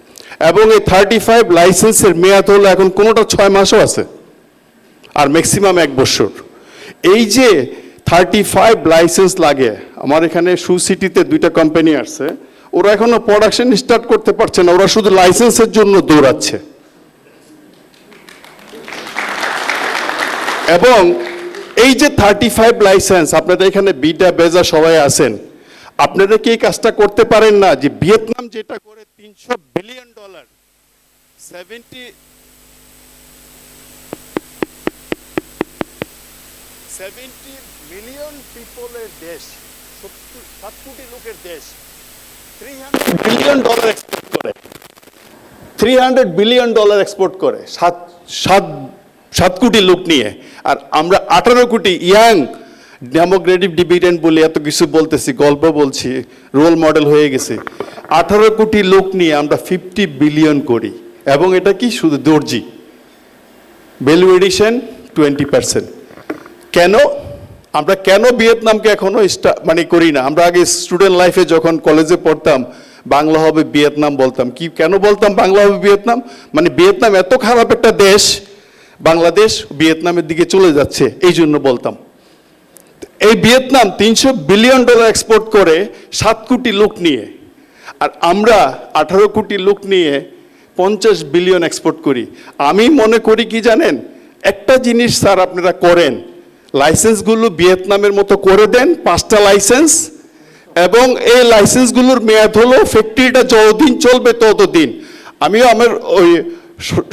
এবং এই 35 লাইসেন্সের মেয়াদ হলো এখন কোনোটা 6 মাসও আছে, আর ম্যাক্সিমাম 1 বছর। এই যে 35 লাইসেন্স লাগে, আমার এখানে শু সিটিতে 2টা কোম্পানি আসছে, ওরা এখনো প্রোডাকশন স্টার্ট করতে পারছে না, ওরা শুধু লাইসেন্সের জন্য দৌড়াচ্ছে। এবং এই যে 35 লাইসেন্স, আপনারা এখানে বিডা বেজা সবাই আছেন, আপনারা কি এই কাজটা করতে পারেন না? যে ভিয়েতনাম যেটা করে $300 বিলিয়ন, 70 মিলিয়ন পিপলের দেশ, 7 কোটি লোকের দেশ, $300 বিলিয়ন এক্সপোর্ট করে, $300 বিলিয়ন এক্সপোর্ট করে 7 কোটি লোক নিয়ে। আর আমরা 18 কোটি ইয়াং ডেমোক্রেটিক ডিভিডেন্ড বলে এত কিছু বলতেছি, গল্প বলছি, রোল মডেল হয়ে গেছে। 18 কোটি লোক নিয়ে আমরা 50 বিলিয়ন করি, এবং এটা কি শুধু দর্জি, ভ্যালু এডিশন 20%। কেন আমরা ভিয়েতনামকে এখনো মানে করি না? আমরা আগে স্টুডেন্ট লাইফে যখন কলেজে পড়তাম, বাংলা হবে ভিয়েতনাম বলতাম। কি কেন বলতাম বাংলা হবে ভিয়েতনাম? মানে ভিয়েতনাম এত খারাপ একটা দেশ, বাংলাদেশ ভিয়েতনামের দিকে চলে যাচ্ছে, এই জন্য বলতাম। এই ভিয়েতনাম $300 বিলিয়ন এক্সপোর্ট করে 7 কোটি লোক নিয়ে, আর আমরা 18 কোটি লোক নিয়ে 50 বিলিয়ন এক্সপোর্ট করি। আমি মনে করি কি জানেন, একটা জিনিস স্যার আপনারা করেন, লাইসেন্সগুলো ভিয়েতনামের মতো করে দেন, 5টা লাইসেন্স, এবং এই লাইসেন্সগুলোর মেয়াদ হলো ফ্যাক্টরিটা যতদিন চলবে ততদিন। আমিও আমার ওই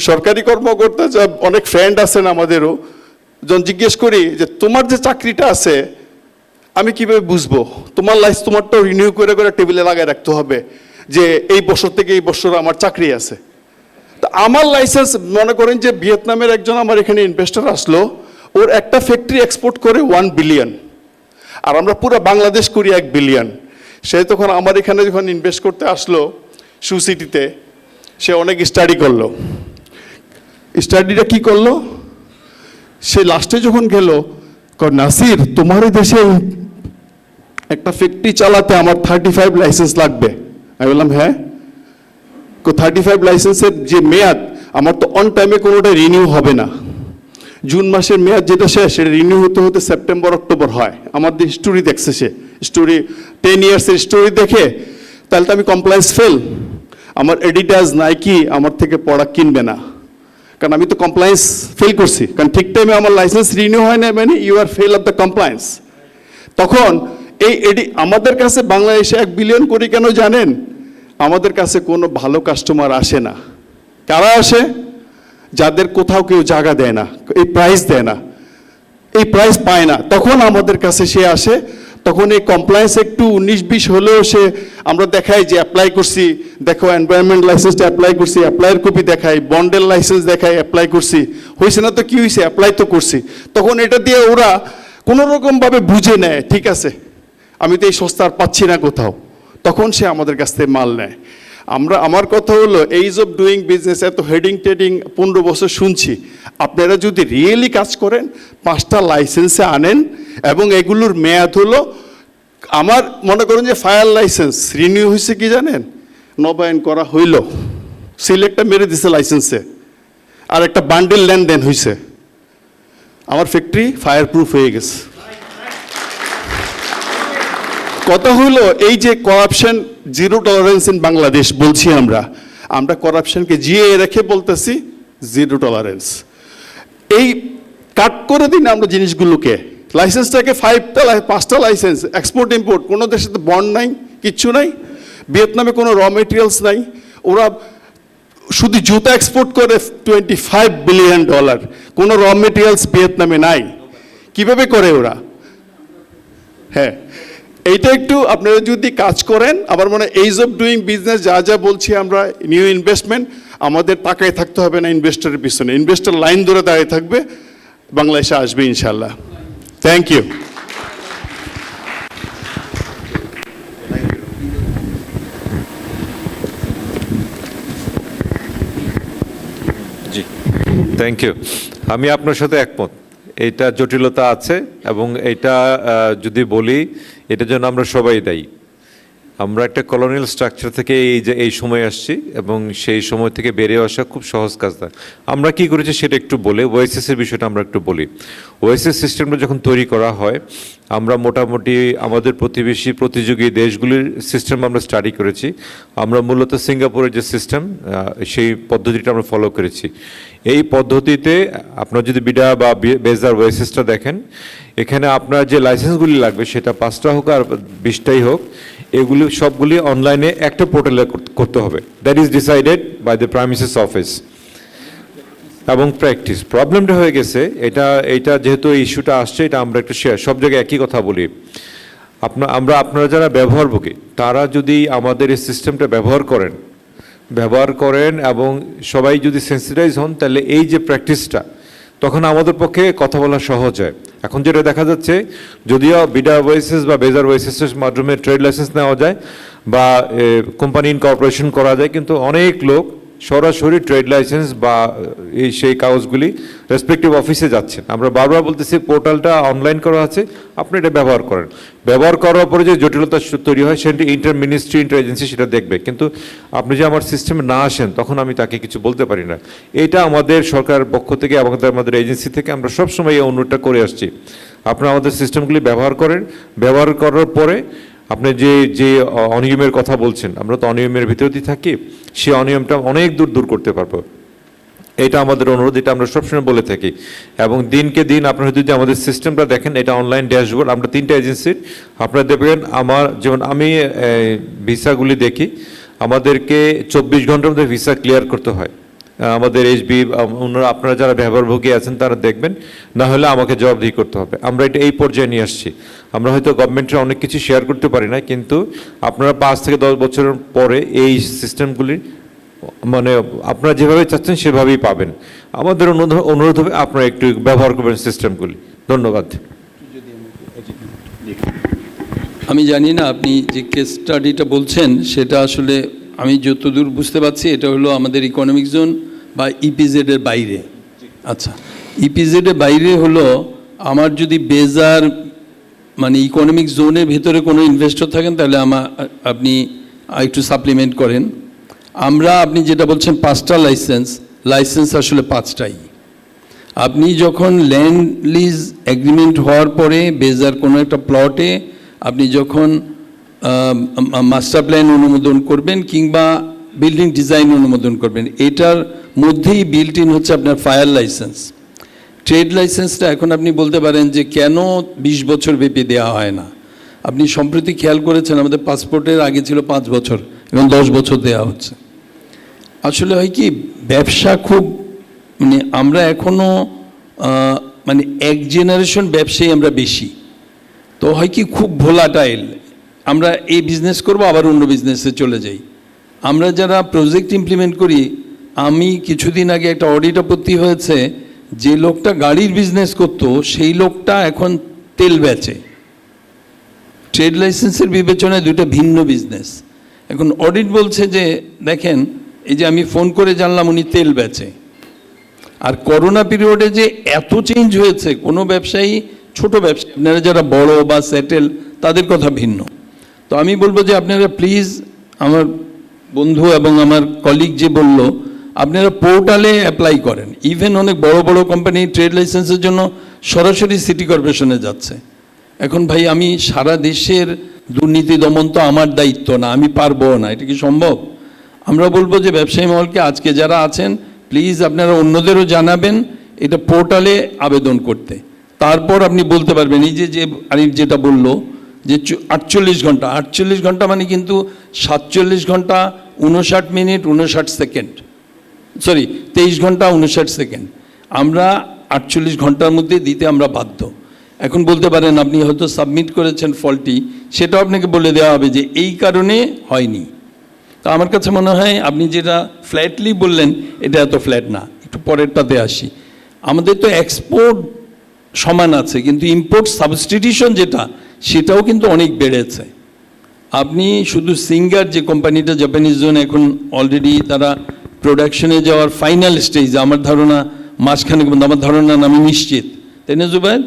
সরকারি কর্মকর্তা অনেক ফ্রেন্ড আছেন আমাদেরও, যখন জিজ্ঞেস করি যে তোমার যে চাকরিটা আছে আমি কিভাবে বুঝবো, তোমারটা রিনিউ করে টেবিলে লাগায় রাখতে হবে যে এই বছর থেকে এই বছর আমার চাকরি আছে। তো আমার লাইসেন্স, মনে করেন যে ভিয়েতনামের একজন আমার এখানে ইনভেস্টর আসলো, ওর একটা ফ্যাক্টরি এক্সপোর্ট করে 1 বিলিয়ন, আর আমরা পুরো বাংলাদেশ করি 1 বিলিয়ন। সে তখন আমার এখানে যখন ইনভেস্ট করতে আসলো শু সিটিতে, সে অনেক স্টাডি করলো। স্টাডিটা কি করলো, সে লাস্টে যখন গেল, নাসির তোমার দেশে একটা ফ্যাক্টরি চালাতে আমার 35 লাইসেন্স লাগবে। আমি বললাম হ্যাঁ, 35 লাইসেন্সের যে মেয়াদ, আমার তো অন টাইমে কোনোটা রিনিউ হবে না। জুন মাসের মেয়াদ যেটা শেষ, সেটা রিনিউ হতে হতে সেপ্টেম্বর অক্টোবর হয়। আমাদের স্টোরি দেখছে, সে স্টোরি 10 ইয়ার্সের স্টোরি দেখে, তাহলে তো আমি কমপ্লায়েন্স ফেল। আমার এডিডাস নাইকি আমার থেকে প্রোডাক্ট কিনবে না, কারণ আমি তো কমপ্লায়েন্স ফেল করছি, কারণ ঠিক টাইমে আমার লাইসেন্স রিনিউ হয় না, মানে you are fail of the compliance. তখন আমাদের কাছে বাংলাদেশে 1 বিলিয়ন করি কেন জানেন? আমাদের কাছে কোনো ভালো কাস্টমার আসে না। কারা আসে? যাদের কোথাও কেউ জায়গা দেয় না, এই প্রাইস দেয় না, এই প্রাইস পায় না, তখন আমাদের কাছে সে আসে। তখন এই কমপ্লায়েন্স একটু 19-20 হলেও সে আমরা দেখাই যে অ্যাপ্লাই করছি, দেখো এনভায়রনমেন্ট লাইসেন্সটা অ্যাপ্লাই করছি, অ্যাপ্লাইয়ের কপি দেখাই, বন্ডের লাইসেন্স দেখাই, অ্যাপ্লাই করছি, হয়েছে না তো কি হয়েছে, অ্যাপ্লাই তো করছি। তখন এটা দিয়ে ওরা কোনো রকমভাবে বুঝে নেয়, ঠিক আছে আমি তো এই সস্তা আর পাচ্ছি না কোথাও, তখন সে আমাদের কাছ থেকে মাল নেয়। আমার কথা হলো এইজ অফ ডুইং বিজনেস, এত হেডিং টেডিং 15 বছর শুনছি, আপনারা যদি রিয়েলি কাজ করেন 5টা লাইসেন্সে আনেন, এবং এগুলোর মেয়াদ হলো, আমার মনে করেন যে ফায়ার লাইসেন্স রিনিউ হয়েছে কি জানেন, নবায়ন করা হইল, সিলেক্টটা মেরে দিছে লাইসেন্সে, আর একটা বান্ডেল লেনদেন হয়েছে, আমার ফ্যাক্টরি ফায়ার প্রুফ হয়ে গেছে। কথা হলো এই যে corruption zero tolerance in Bangladesh বলছি আমরা করাপশনকে জিয়ে রেখে বলতেছি জিরো টলারেন্স। এই কাট করে দিন আমরা জিনিসগুলোকে, লাইসেন্সটাকে 5টা লাইসেন্স, এক্সপোর্ট ইম্পোর্ট, কোনো দেশের সাথে বন্ড নাই, কিচ্ছু নাই, ভিয়েতনামে কোনো র মেটেরিয়ালস নাই, ওরা শুধু জুতা এক্সপোর্ট করে $25 বিলিয়ন, কোনো র মেটেরিয়ালস ভিয়েতনামে নাই, কিভাবে করে ওরা? হ্যাঁ, এইটা একটু আপনারা যদি কাজ করেন, আবার মানে এইজ অফ ডুইং বিজনেস যা বলছি আমরা, নিউ ইনভেস্টমেন্ট, আমাদের তাকায় থাকতে হবে না ইনভেস্টরের পিছনে, ইনভেস্টর লাইন ধরে দাঁড়িয়ে থাকবে, বাংলাদেশে আসবে ইনশাল্লাহ। Thank you. জি, থ্যাংক ইউ। আমি আপনার সাথে একমত, এইটা জটিলতা আছে, এবং এইটা যদি বলি এটার জন্য আমরা সবাই দায়ী। আমরা একটা কলোনিয়াল স্ট্রাকচার থেকে এই সময় আসছি, এবং সেই সময় থেকে বেরিয়ে আসা খুব সহজ কাজ না। আমরা কি করেছি সেটা একটু বলে, ওএসএসের বিষয়টা আমরা একটু বলি। ওএসএস সিস্টেমটা যখন তৈরি করা হয়, আমরা মোটামুটি আমাদের প্রতিযোগী দেশগুলির সিস্টেম আমরা স্টাডি করেছি। আমরা মূলত সিঙ্গাপুরের যে সিস্টেম, সেই পদ্ধতিটা আমরা ফলো করেছি। এই পদ্ধতিতে আপনার যদি বিডা বা বেজার ওএসএসটা দেখেন, এখানে আপনার যে লাইসেন্সগুলি লাগবে সেটা 5টা হোক আর 20টাই হোক, এগুলি সবগুলি অনলাইনে একটা পোর্টালে করতে হবে। That is decided by the premises office. এবং প্র্যাকটিস প্রবলেমটা হয়ে গেছে, এটা যেহেতু এই ইস্যুটা আসছে, এটা আমরা একটু সব জায়গায় একই কথা বলি। আপনারা যারা ব্যবহারভোগী, তারা যদি আমাদের এই সিস্টেমটা ব্যবহার করেন এবং সবাই যদি সেন্সিটাইজ হন, তাহলে এই যে প্র্যাকটিসটা, তখন আমাদের পক্ষে কথা বলা সহজ হয়। এখন যেটা দেখা যাচ্ছে, যদিও বিডা ওয়েসেস বা বেজার ওয়েসেসের মাধ্যমে ট্রেড লাইসেন্স নেওয়া যায় বা কোম্পানি ইনকর্পোরেশন করা যায়, কিন্তু অনেক লোক সরাসরি ট্রেড লাইসেন্স বা সেই কাগজগুলি রেসপেক্টিভ অফিসে যাচ্ছেন। আমরা বারবার বলতেছি পোর্টালটা অনলাইন করা আছে, আপনি এটা ব্যবহার করেন। ব্যবহার করার পরে যে জটিলতা তৈরি হয়, সেটা ইন্টার মিনিস্ট্রি ইন্টার এজেন্সি সেটা দেখবে, কিন্তু আপনি যে আমার সিস্টেমে না আসেন, তখন আমি তাকে কিছু বলতে পারি না। এটা আমাদের সরকারের পক্ষ থেকে, আমাদের এজেন্সি থেকে আমরা সবসময় এই অনুরোধটা করে আসছি, আপনারা আমাদের সিস্টেমগুলি ব্যবহার করেন। ব্যবহার করার পরে আপনি যে অনিয়মের কথা বলছেন, আমরা তো অনিয়মের ভিতরেই থাকি, সেই অনিয়মটা অনেক দূর করতে পারবো। এটা আমাদের অনুরোধ, এটা আমরা সবসময় বলে থাকি। এবং দিনকে দিন আপনারা যদি আমাদের সিস্টেমটা দেখেন, এটা অনলাইন ড্যাশবোর্ড, আমরা 3টা এজেন্সির, আপনারা দেখবেন যেমন আমি ভিসাগুলি দেখি, আমাদেরকে 24 ঘন্টার মধ্যে ভিসা ক্লিয়ার করতে হয়। আমাদের এইচবি আপনারা যারা ব্যবহারভোগী আছেন তারা দেখবেন, না হলে আমাকে জবাবদিহি করতে হবে। আমরা এটা এই পর্যায়ে নিয়ে আসছি। আমরা হয়তো গভর্নমেন্টের অনেক কিছু শেয়ার করতে পারি না, কিন্তু আপনারা 5 থেকে 10 বছরের পরে এই সিস্টেমগুলি মানে আপনারা যেভাবে চাচ্ছেন সেভাবেই পাবেন। আমাদের অনুরোধ হবে আপনারা একটু ব্যবহার করবেন সিস্টেমগুলি। ধন্যবাদ। আমি জানি না আপনি যে কেস স্টাডিটা বলছেন, সেটা আসলে আমি যতদূর বুঝতে পারছি, এটা হলো আমাদের ইকোনমিক জোন বা ইপিজেডের বাইরে। আচ্ছা, ইপিজেডের বাইরে হলো আমার যদি বেজার মানে ইকোনমিক জোনের ভেতরে কোনো ইনভেস্টর থাকেন, তাহলে আপনি একটু সাপ্লিমেন্ট করেন। আপনি যেটা বলছেন 5টা লাইসেন্স আসলে 5টাই। আপনি যখন ল্যান্ড লিজ এগ্রিমেন্ট হওয়ার পরে বেজার কোনো একটা প্লটে আপনি যখন মাস্টার প্ল্যান অনুমোদন করবেন কিংবা বিল্ডিং ডিজাইন অনুমোদন করবেন, এটার মধ্যেই বিল্ট ইন হচ্ছে আপনার ফায়ার লাইসেন্স। ট্রেড লাইসেন্সটা এখন আপনি বলতে পারেন যে কেন 20 বছর ব্যাপী দেওয়া হয় না। আপনি সম্প্রতি খেয়াল করেছেন, আমাদের পাসপোর্টের আগে ছিল 5 বছর, এবং 10 বছর দেওয়া হচ্ছে। আসলে হয় কি, ব্যবসা খুব মানে আমরা এখনও মানে এক জেনারেশন ব্যবসায়ী আমরা বেশি। তো হয় কি খুব ভোলাটাইল, আমরা এই বিজনেস করব আবার অন্য বিজনেসে চলে যাই। আমরা যারা প্রজেক্ট ইমপ্লিমেন্ট করি, আমি কিছুদিন আগে একটা অডিট আপত্তি হয়েছে, যে লোকটা গাড়ির বিজনেস করতো সেই লোকটা এখন তেল বেচে। ট্রেড লাইসেন্সের বিবেচনায় দুটো ভিন্ন বিজনেস। এখন অডিট বলছে যে দেখেন, এই যে আমি ফোন করে জানলাম উনি তেল বেচে। আর করোনা পিরিয়ডে যে এত চেঞ্জ হয়েছে, কোনো ব্যবসায়ী, ছোট ব্যবসায়ী, আপনারা যারা বড় বা সেটেল তাদের কথা ভিন্ন। তো আমি বলবো যে আপনারা প্লিজ, আমার বন্ধু এবং আমার কলিগ যে বলল, আপনারা পোর্টালে অ্যাপ্লাই করেন। ইভেন অনেক বড় বড় কোম্পানি ট্রেড লাইসেন্সের জন্য সরাসরি সিটি কর্পোরেশনে যাচ্ছে। এখন ভাই, আমি সারা দেশের দুর্নীতি দমন তো আমার দায়িত্ব না, আমি পারবো না, এটা কি সম্ভব? আমরা বলবো যে ব্যবসায়ী মহলকে আজকে যারা আছেন, প্লিজ আপনারা অন্যদেরও জানাবেন এটা পোর্টালে আবেদন করতে। তারপর আপনি বলতে পারবেন, এই যে আরিফ যেটা বললো যে 48 ঘন্টা, 48 ঘন্টা মানে কিন্তু 47 ঘন্টা 59 মিনিট 59 সেকেন্ড, সরি 23 ঘন্টা 59 সেকেন্ড। আমরা 48 ঘন্টার মধ্যে দিতে আমরা বাধ্য। এখন বলতে পারেন আপনি হয়তো সাবমিট করেছেন ফলটি, সেটাও আপনাকে বলে দেওয়া হবে যে এই কারণে হয়নি। তো আমার কাছে মনে হয় আপনি যেটা ফ্ল্যাটলি বললেন, এটা এত ফ্ল্যাট না। একটু পরেরটাতে আসি। আমাদের তো এক্সপোর্ট সমান আছে, কিন্তু ইম্পোর্ট সাবস্টিটিউশন যেটা, সেটাও কিন্তু অনেক বেড়েছে। আপনি শুধু সিঙ্গার যে কোম্পানিটা জাপানিজ জোন, এখন অলরেডি তারা প্রোডাকশনে যাওয়ার ফাইনাল স্টেজ, আমার ধারণা মাসখানেক মধ্যে, আমার ধারণা না, আমি নিশ্চিত, তাই না জুবাইর?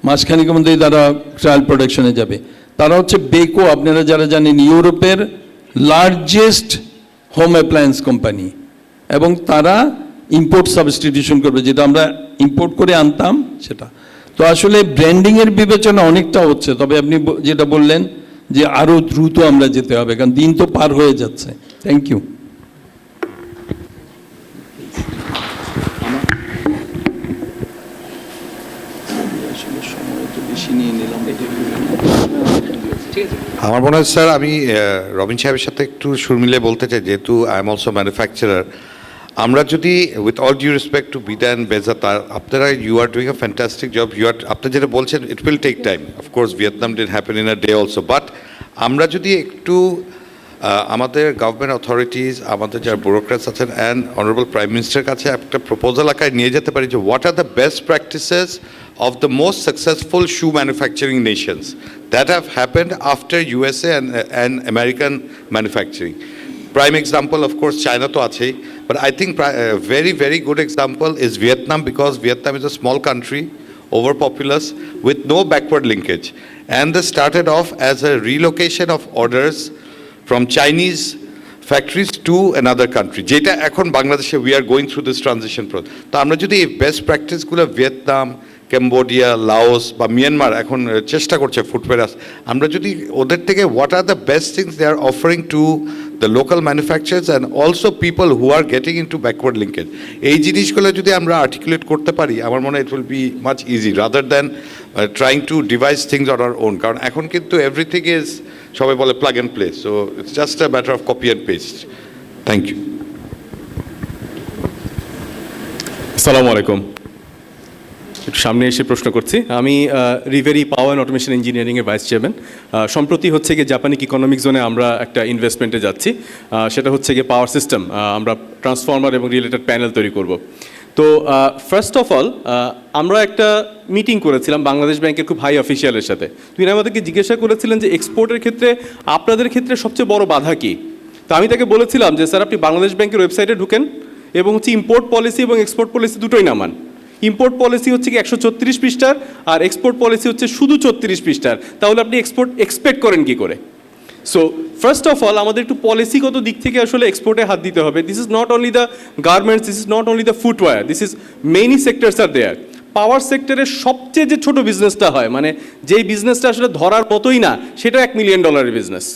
মাসখানেকের মধ্যেই তারা ট্রায়াল প্রোডাকশনে যাবে। তারা হচ্ছে বেকো, আপনারা যারা জানেন, ইউরোপের লার্জেস্ট হোম অ্যাপ্লায়েন্স কোম্পানি, এবং তারা ইম্পোর্ট সাবস্টিটিউশন করবে, যেটা আমরা ইম্পোর্ট করে আনতাম সেটা। তো আসলে ব্র্যান্ডিংয়ের বিবেচনা অনেকটা হচ্ছে, তবে আপনি যেটা বললেন যে আরও দ্রুত আমরা যেতে হবে, কারণ দিন তো পার হয়ে যাচ্ছে। Thank you. আমার মনে হয় স্যার, আমি রবিন সাহেবের সাথে একটু সুর মিলিয়ে বলতে চাই, যেহেতু আই এম অলসো ম্যানুফ্যাকচারার। আমরা যদি with all due respect to BIDA and BEZA, তার আপনারা you are doing a fantastic job. আপনি যেটা বলছেন, it will take time. Of course Vietnam did happen in a day also, but আমরা যদি একটু আমাদের গভর্নমেন্ট অথরিটিস, আমাদের যারা ব্যুরোক্র্যাটস আছেন, অ্যান্ড অনারেবল প্রাইম মিনিস্টারের কাছে একটা প্রপোজাল আকারে নিয়ে যেতে পারি যে what are the best practices of the most successful shoe manufacturing nations that have happened after USA and American manufacturing. Prime example, of course, China to achei, but I think a very, very good example is Vietnam, because Vietnam is a small country, overpopulous, with no backward linkage. And they started off as a relocation of orders from Chinese factories to another country. Jeta ekhon Bangladesh, we are going through this transition process. To amra jodi ei best practice gulo Vietnam, Cambodia, Laos বা Myanmar এখন চেষ্টা করছে footwear, আমরা যদি ওদের থেকে what are the best things they are offering to the local manufacturers and also people who are getting into backward linkage, এই জিনিসগুলো যদি আমরা আর্টিকুলেট করতে পারি, আমার মনে হয় it will be much easy rather than trying to devise things on our own. কারণ এখন কিন্তু এভরিথিং ইজ, সবাই বলে plug and play, so it's just a matter of copy and paste. Thank you. আসসালামু আলাইকুম। একটু সামনে এসে প্রশ্ন করছি। আমি রিভেরি পাওয়ার অ্যান্ড অটোমেশন ইঞ্জিনিয়ারিংয়ের ভাইস চেয়ারম্যান। সম্প্রতি হচ্ছে গিয়ে জাপানিক ইকোনমিক জোনে আমরা একটা ইনভেস্টমেন্টে যাচ্ছি, সেটা হচ্ছে গিয়ে পাওয়ার সিস্টেম, আমরা ট্রান্সফর্মার এবং রিলেটেড প্যানেল তৈরি করব। তো ফার্স্ট অফ অল আমরা একটা মিটিং করেছিলাম বাংলাদেশ ব্যাংকের খুব হাই অফিসিয়ালের সাথে। তিনি আমাদেরকে জিজ্ঞাসা করেছিলেন যে এক্সপোর্টের ক্ষেত্রে আপনাদের ক্ষেত্রে সবচেয়ে বড় বাধা কী। তো আমি তাকে বলেছিলাম যে স্যার, আপনি বাংলাদেশ ব্যাংকের ওয়েবসাইটে ঢুকেন এবং হচ্ছে ইম্পোর্ট পলিসি এবং এক্সপোর্ট পলিসি দুটোই নামান। ইম্পোর্ট পলিসি হচ্ছে কি 134 পৃষ্ঠার, আর এক্সপোর্ট পলিসি হচ্ছে শুধু 34 পৃষ্ঠার। তাহলে আপনি এক্সপোর্ট এক্সপেক্ট করেন কি করে? সো ফার্স্ট অফ অল আমাদের একটু পলিসিগত দিক থেকে আসলে এক্সপোর্টে হাত দিতে হবে। This is not only the garments, this is not only the footwear, this is many sectors are there. Power সেক্টরের সবচেয়ে যে ছোটো বিজনেসটা হয়, মানে যেই বিজনেসটা আসলে ধরার মতোই না, সেটা $1 মিলিয়ন বিজনেস।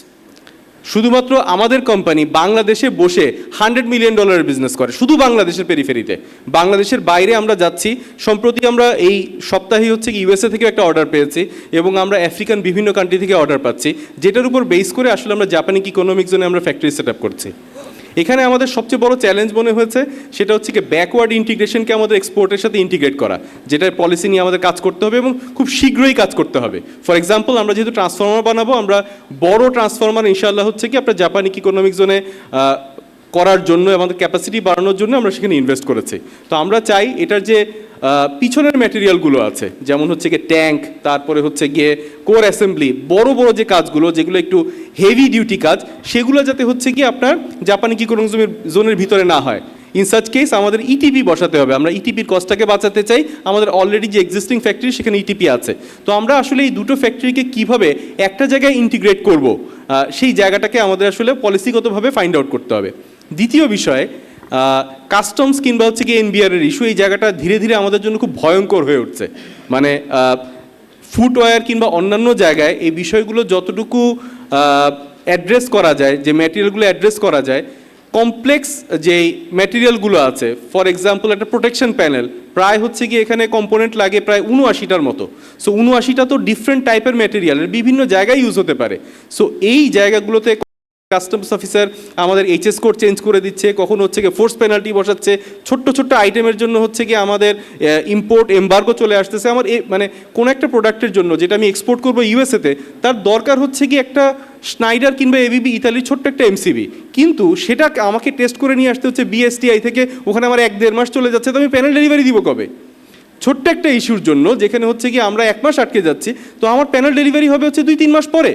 শুধুমাত্র আমাদের কোম্পানি বাংলাদেশে বসে $100 মিলিয়ন বিজনেস করে, শুধু বাংলাদেশের পেরিফেরিতে। বাংলাদেশের বাইরে আমরা যাচ্ছি। সম্প্রতি আমরা এই সপ্তাহে হচ্ছে ইউএসএ থেকে একটা অর্ডার পেয়েছি, এবং আমরা আফ্রিকান বিভিন্ন কান্ট্রি থেকে অর্ডার পাচ্ছি, যেটার উপর বেস করে আসলে আমরা জাপানিক ইকোনমিক জোনে আমরা ফ্যাক্টরি সেট আপ করছি। এখানে আমাদের সবচেয়ে বড় চ্যালেঞ্জ মনে হয়েছে সেটা হচ্ছে কি ব্যাকওয়ার্ড ইন্টিগ্রেশনকে আমাদের এক্সপোর্টের সাথে ইন্টিগ্রেট করা, যেটার পলিসি নিয়ে আমাদের কাজ করতে হবে এবং খুব শীঘ্রই কাজ করতে হবে। ফর এক্সাম্পল, আমরা যেহেতু ট্রান্সফর্মার বানাবো, আমরা বড় ট্রান্সফর্মার ইনশাআল্লাহ হচ্ছে কি আপনার জাপানি ইকোনমিক জোনে করার জন্য, আমাদের ক্যাপাসিটি বাড়ানোর জন্য আমরা সেখানে ইনভেস্ট করেছি। তো আমরা চাই এটার যে পিছনের ম্যাটেরিয়ালগুলো আছে, যেমন হচ্ছে গিয়ে ট্যাঙ্ক, তারপরে হচ্ছে গিয়ে কোর অ্যাসেম্বলি, বড় বড় যে কাজগুলো যেগুলো একটু হেভি ডিউটি কাজ, সেগুলো যাতে হচ্ছে কি আপনার জাপানি ইকোনমিক জোনের ভিতরে না হয়। ইন সাচ কেস আমাদের ইটিপি বসাতে হবে। আমরা ইটিপির কস্টটাকে বাঁচাতে চাই। আমাদের অলরেডি যে এক্সিস্টিং ফ্যাক্টরি সেখানে ইটিপি আছে। তো আমরা আসলে এই দুটো ফ্যাক্টরিকে কিভাবে একটা জায়গায় ইন্টিগ্রেট করব, সেই জায়গাটাকে আমাদের আসলে পলিসিগতভাবে ফাইন্ড আউট করতে হবে। দ্বিতীয় বিষয়, কাস্টমস কিংবা হচ্ছে কি এনবিআর এর ইস্যু, এই জায়গাটা ধীরে ধীরে আমাদের জন্য খুব ভয়ঙ্কর হয়ে উঠছে। মানে ফুটওয়্যার কিংবা অন্যান্য জায়গায় এই বিষয়গুলো যতটুকু অ্যাড্রেস করা যায়, যে ম্যাটেরিয়ালগুলো অ্যাড্রেস করা যায়, কমপ্লেক্স যেই ম্যাটেরিয়ালগুলো আছে, ফর এক্সাম্পল একটা প্রোটেকশন প্যানেল প্রায় হচ্ছে কি এখানে কম্পোনেন্ট লাগে প্রায় ৭৯টার মতো। সো ৭৯টা তো ডিফারেন্ট টাইপের ম্যাটেরিয়ালের বিভিন্ন জায়গায় ইউজ হতে পারে। সো এই জায়গাগুলোতে কাস্টমস অফিসার আমাদের এইচএস কোড চেঞ্জ করে দিচ্ছে, কখন হচ্ছে গিয়ে ফোর্স পেনাল্টি বসাচ্ছে, ছোট্ট ছোট্ট আইটেমের জন্য হচ্ছে গিয়ে আমাদের ইম্পোর্ট এমবার্গো চলে আসতেছে। আমার মানে কোনো একটা প্রোডাক্টের জন্য যেটা আমি এক্সপোর্ট করবো ইউএসএতে, তার দরকার হচ্ছে কি একটা স্নাইডার কিংবা এবিবি ইতালির ছোট্ট একটা এমসিবি, কিন্তু সেটা আমাকে টেস্ট করে নিয়ে আসতে হচ্ছে বিএসটিআই থেকে, ওখানে আমার ১-১.৫ মাস চলে যাচ্ছে। তো আমি প্যানেল ডেলিভারি দিব কবে? ছোট্ট একটা ইস্যুর জন্য যেখানে হচ্ছে কি আমরা ১ মাস আটকে যাচ্ছি, তো আমার প্যানেল ডেলিভারি হবে হচ্ছে ২-৩ মাস পরে।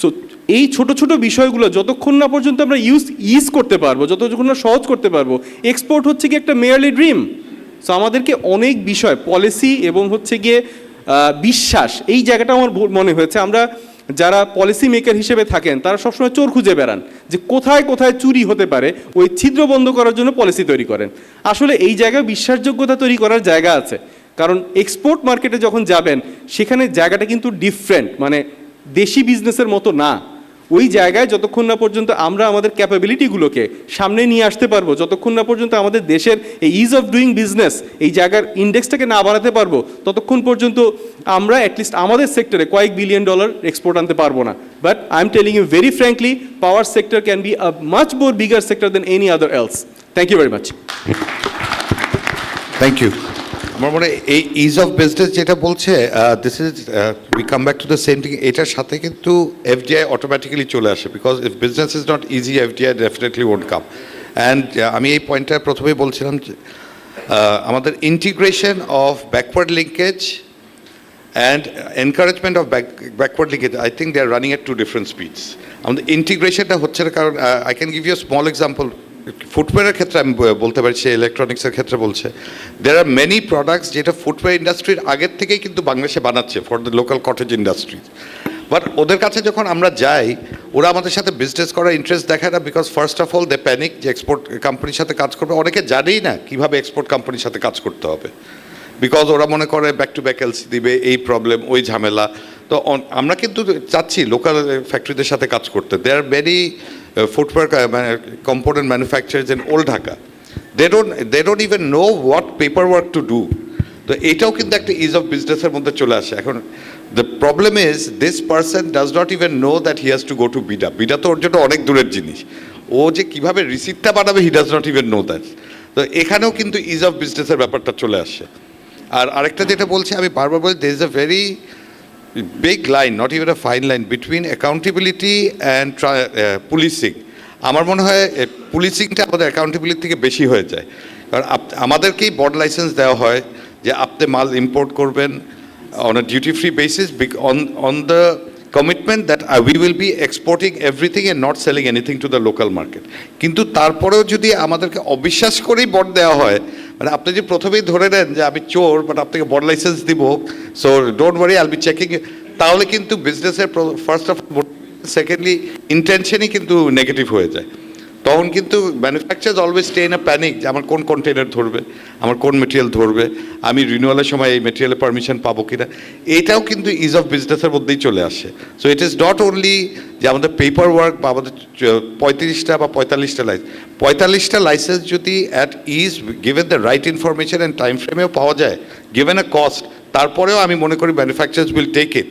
সো এই ছোট ছোট বিষয়গুলো যতক্ষণ না পর্যন্ত আমরা ইউজ করতে পারবো, যতক্ষণ না সহজ করতে পারবো, এক্সপোর্ট হচ্ছে কি একটা মেয়ারলি ড্রিম। সো আমাদেরকে অনেক বিষয়, পলিসি এবং হচ্ছে গিয়ে বিশ্বাস, এই জায়গাটা আমার মনে হয়েছে আমরা যারা পলিসি মেকার হিসেবে থাকেন তারা সবসময় চোর খুঁজে বেড়ান যে কোথায় কোথায় চুরি হতে পারে, ওই ছিদ্র বন্ধ করার জন্য পলিসি তৈরি করেন। আসলে এই জায়গায় বিশ্বাসযোগ্যতা তৈরি করার জায়গা আছে, কারণ এক্সপোর্ট মার্কেটে যখন যাবেন সেখানে জায়গাটা কিন্তু ডিফারেন্ট, মানে দেশি বিজনেসের মতো না। ওই জায়গায় যতক্ষণ না পর্যন্ত আমরা আমাদের ক্যাপাবিলিটিগুলোকে সামনে নিয়ে আসতে পারবো, যতক্ষণ না পর্যন্ত আমাদের দেশের এই ইজ অফ ডুইং বিজনেস এই জায়গার ইন্ডেক্সটাকে না বাড়াতে পারবো, ততক্ষণ পর্যন্ত আমরা অ্যাটলিস্ট আমাদের সেক্টরে কয়েক বিলিয়ন ডলার এক্সপোর্ট আনতে পারবো না। But I am telling you very frankly, power sector can be a much more bigger sector than any other else. Thank you very much. Thank you. আমার মনে হয় এই ইজ অফ বিজনেস যেটা বলছে, this is we come back to the same thing, এটার সাথে কিন্তু FDI automatically চলে আসে, because if business is not easy FDI definitely won't come. And আমি এই পয়েন্টটা প্রথমেই বলছিলাম যে আমাদের integration of backward linkage and encouragement of backward linkage, I think they are running at two different speeds. আমাদের ইন্টিগ্রেশনটা হচ্ছে না, কারণ I can give you small example. ফুটওয়্যারের ক্ষেত্রে আমি বলতে পারি, সে ইলেকট্রনিক্সের ক্ষেত্রে বলছে, দের আর মেনি প্রোডাক্টস যেটা ফুটওয়্যার ইন্ডাস্ট্রির আগের থেকেই কিন্তু বাংলাদেশে বানাচ্ছে for the local cottage industry. But ওদের কাছে যখন আমরা যাই, ওরা আমাদের সাথে বিজনেস করার ইন্টারেস্ট দেখায় না, because first of all they panic যে এক্সপোর্ট কোম্পানির সাথে কাজ করবে। অনেকে জানেই না কীভাবে এক্সপোর্ট কোম্পানির সাথে কাজ করতে হবে, বিকজ ওরা মনে করে ব্যাক টু ব্যাক এলসি দিবে, এই প্রবলেম, ওই ঝামেলা। তো আমরা কিন্তু চাচ্ছি লোকাল ফ্যাক্টরিদের সাথে কাজ করতে। They are very footwear component manufacturers in Old Dhaka. They don't even know what paperwork to do. তো এটাও কিন্তু একটা ইজ অফ বিজনেসের মধ্যে চলে আসে। এখন the problem is this person does not even know that he has to go to BIDA. BIDA তো ওর জন্য অনেক দূরের জিনিস, ও যে কীভাবে রিসিপ্টটা বানাবে he does not even know that. তো এখানেও কিন্তু ইজ অফ বিজনেসের ব্যাপারটা চলে আসে। আর আরেকটা যেটা বলছি, আমি বারবার বলি, there is a very big line, not even a fine line, between accountability and policing. আমার মনে হয় পুলিশিংটা আমাদের অ্যাকাউন্টেবিলিটি থেকে বেশি হয়ে যায়, কারণ আমাদেরকেই বর্ড লাইসেন্স দেওয়া হয় যে আপনি মাল ইম্পোর্ট করবেন on a duty free basis on the commitment that we will be exporting everything and not selling anything to the local market. কিন্তু তারপরেও যদি আমাদেরকে অবিশ্বাস করেই বন্ড দেওয়া হয়, মানে আপনি যদি প্রথমেই ধরে নেন যে আমি চোর, বাট আপনাকে বন্ড লাইসেন্স দিব, সো ডোন্ট ওয়ারি আইল বি চেকিং, তাহলে কিন্তু বিজনেসের ফার্স্ট অফ সেকেন্ডলি ইন্টেনশনই কিন্তু নেগেটিভ হয়ে যায়। তখন কিন্তু manufacturers always stay in a panic যে আমার কোন কন্টেনার ধরবে, আমার কোন মেটেরিয়াল ধরবে, আমি রিনিউয়ালের সময় এই মেটেরিয়ালের পারমিশন পাবো কিনা। এইটাও কিন্তু ইজ অফ বিজনেসের মধ্যেই চলে আসে। So it is not only যে আমাদের পেপার ওয়ার্ক বা আমাদের 35টা বা 45টা লাইসেন্স যদি at is given the right information and time ফ্রেমেও পাওয়া যায়, গিভেন আ কস্ট, তারপরেও আমি মনে করি manufacturers will take it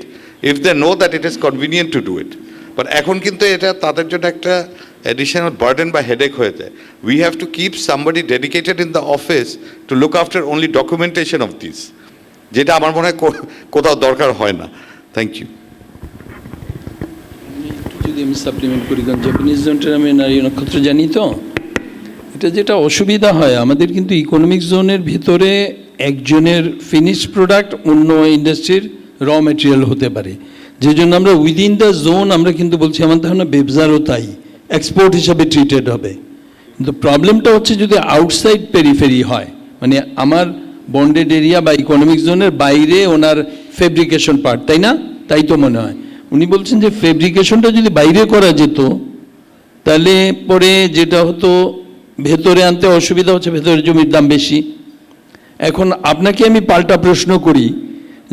if they know that it is convenient to do it. But এখন কিন্তু এটা তাদের জন্য একটা additional burden বা headache হয়ে যায়. We have to keep somebody dedicated in the office to look after only documentation of this. যেটা আমার মনে হয় কোথাও দরকার হয় না. Thank you. যদি আমি সাপ্লিমেন্ট করি, কারণ জাপানিজ জোনটার আমি নারী নক্ষত্র জানি, তো এটা যেটা অসুবিধা হয় আমাদের, কিন্তু ইকোনমিক জোনের ভিতরে একজনের ফিনিশ প্রোডাক্ট অন্য ইন্ডাস্ট্রির র ম্যাটেরিয়াল হতে পারে, যে জন্য আমরা উইদিন দ্য জোন আমরা কিন্তু বলছি আমার ধারণা বেবজারও তাই এক্সপোর্ট হিসাবে ট্রিটেড হবে। কিন্তু প্রবলেমটা হচ্ছে যদি আউটসাইড পেরিফেরি হয়, মানে আমার বন্ডেড এরিয়া বা ইকোনমিক জোনের বাইরে ওনার ফেব্রিকেশন পার্ট, তাই না? তাই তো মনে হয় উনি বলছেন যে ফেব্রিকেশনটা যদি বাইরে করা যেত তাহলে পরে যেটা হতো ভেতরে আনতে অসুবিধা হচ্ছে, ভেতরে জমির দাম বেশি। এখন আপনাকে আমি পাল্টা প্রশ্ন করি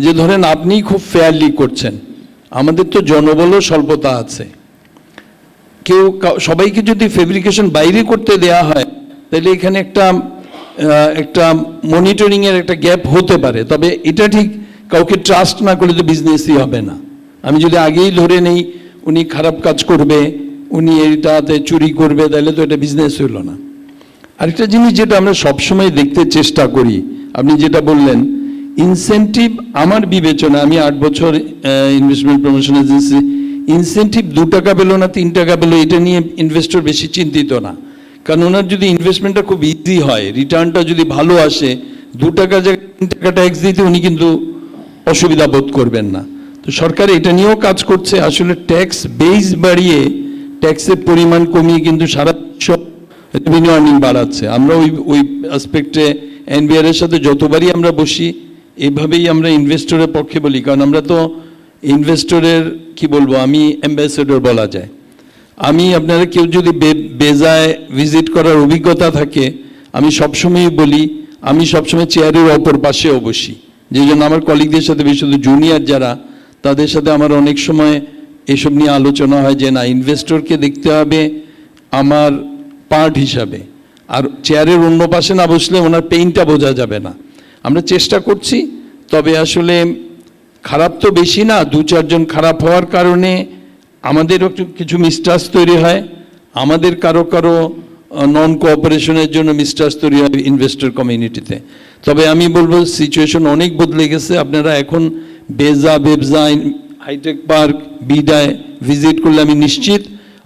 যে ধরেন আপনি খুব ফেয়ারলি করছেন, আমাদের তো জনবলও স্বল্পতা আছে, সবাইকে যদি ফেব্রিকেশন বাইরে করতে দেয়া হয় তাহলে এখানে একটা মনিটরিংয়ের একটা গ্যাপ হতে পারে। তবে এটা ঠিক কাউকে ট্রাস্ট না করলে তো বিজনেসই হবে না। আমি যদি আগেই ধরে নেই উনি খারাপ কাজ করবে, উনি এটাতে চুরি করবে, তাহলে তো এটা বিজনেস হইল না। আরেকটা জিনিস যেটা আমরা সবসময় দেখতে চেষ্টা করি, আপনি যেটা বললেন ইনসেন্টিভ, আমার বিবেচনা আমি 8 বছর ইনভেস্টমেন্ট প্রমোশন এজেন্সি, ইনসেন্টিভ 2 টাকা পেলো না 3 টাকা পেলো এটা নিয়ে ইনভেস্টর বেশি চিন্তিত না, কারণ ওনার যদি ইনভেস্টমেন্টটা খুব ইজি হয়, রিটার্নটা যদি ভালো আসে, 2 টাকা জায়গায় 3 টাকা ট্যাক্স দিতে উনি কিন্তু অসুবিধা বোধ করবেন না। তো সরকার এটা নিয়েও কাজ করছে, আসলে ট্যাক্স বেস বাড়িয়ে ট্যাক্সের পরিমাণ কমিয়ে কিন্তু সারা সব রেভিনিউ আর্নিং বাড়াচ্ছে। আমরা ওই অ্যাসপেক্টে এনবিআর এর সাথে যতবারই আমরা বসি এভাবেই আমরা ইনভেস্টরের পক্ষে বলি, কারণ আমরা তো ইনভেস্টরের কি বলবো, আমি অ্যাম্বাসেডর বলা যায়। আমি আপনারা কেউ যদি বেজায় ভিজিট করার অভিজ্ঞতা থাকে, আমি সবসময়ই বলি আমি সবসময় চেয়ারের অপর পাশেও বসি, যে জন্য আমার কলিগদের সাথে, বিশেষত জুনিয়র যারা, তাদের সাথে আমার অনেক সময় এসব নিয়ে আলোচনা হয় যে না, ইনভেস্টরকে দেখতে হবে আমার পার্ট হিসাবে, আর চেয়ারের অন্য পাশে না বসলে ওনার পেইনটা বোঝা যাবে না। আমরা চেষ্টা করছি, তবে আসলে খারাপ তো বেশি না, 2-4 জন খারাপ হওয়ার কারণে আমাদেরও কিছু মিসট্রাস্ট তৈরি হয়, আমাদের কারো নন কোঅপারেশনের জন্য মিসট্রাস্ট তৈরি হয় ইনভেস্টর কমিউনিটিতে। তবে আমি বলবো সিচুয়েশন অনেক বদলে গেছে। আপনারা এখন BEZA, হাইটেক পার্ক, বিডায় ভিজিট করলে আমি নিশ্চিত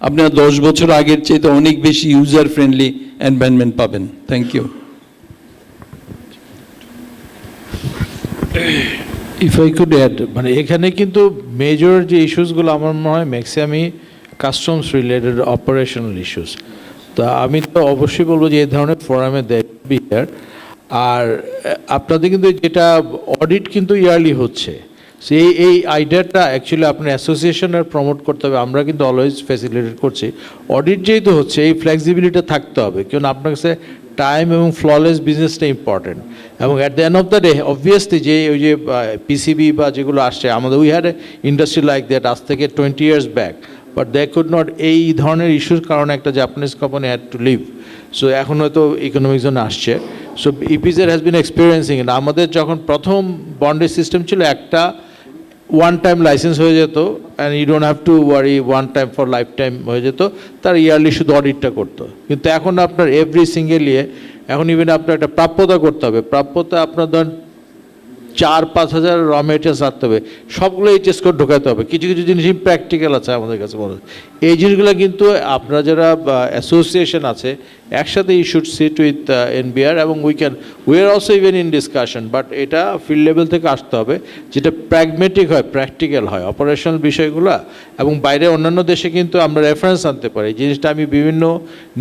আপনারা 10 বছর আগের চাইতে অনেক বেশি ইউজার ফ্রেন্ডলি এনভায়রনমেন্ট পাবেন। Thank you. If I could add, মানে এখানে কিন্তু মেজর যে ইস্যুসগুলো আমার মনে হয় ম্যাক্সিমামই কাস্টমস রিলেটেড অপারেশনাল ইস্যুস। তা আমি তো অবশ্যই বলবো যে এই ধরনের ফোরামে দেখবি। আর আপনাদের কিন্তু যেটা অডিট কিন্তু ইয়ারলি হচ্ছে, এই আইডিয়াটা অ্যাকচুয়ালি আপনার অ্যাসোসিয়েশনের প্রমোট করতে হবে। আমরা কিন্তু অলওয়েজ ফ্যাসিলিটেট করছি। অডিট যেহেতু হচ্ছে, এই ফ্লেক্সিবিলিটি থাকতে হবে, কারণ আপনার কাছে টাইম এবং ফ্ললেস বিজনেসটা ইম্পর্টেন্ট। এবং at the end of the day obviously যে ওই যে পিসিবি বা যেগুলো আসছে, আমাদের we had industry like that আজ থেকে 20 years back, but they could not, এই ধরনের ইস্যুর কারণে একটা Japanese company had to leave. So এখন হয়তো ইকোনমিক জোনে আসছে। So EPZ has been experiencing it. আমাদের যখন প্রথম বন্ডের সিস্টেম ছিল, একটা ওয়ান টাইম লাইসেন্স হয়ে যেত, and you don't have to worry, one time for lifetime হয়ে যেত, তার ইয়ারলি শুধু অডিটটা করতো। কিন্তু এখন আপনার এভরি সিঙ্গেল ইয়ে, এখন ইভেন আপনার একটা প্রাপ্যতা করতে হবে। প্রাপ্যতা আপনার ধরেন 4-5 হাজার র মেটেরিয়ালস রাখতে হবে, সবগুলো এইচএস করে ঢোকাতে হবে। কিছু কিছু জিনিস প্র্যাকটিক্যাল আছে আমাদের কাছে মনে হয়। এই জিনিসগুলো কিন্তু আপনারা যারা অ্যাসোসিয়েশন আছে একসাথে you should sit with NBR, এবং we are also even in discussion, but এটা ফিল্ড লেভেল থেকে আসতে হবে, যেটা প্র্যাগমেটিক হয়, প্র্যাকটিক্যাল হয় অপারেশনাল বিষয়গুলো। এবং বাইরে অন্যান্য দেশে কিন্তু আমরা রেফারেন্স আনতে পারি। এই জিনিসটা আমি বিভিন্ন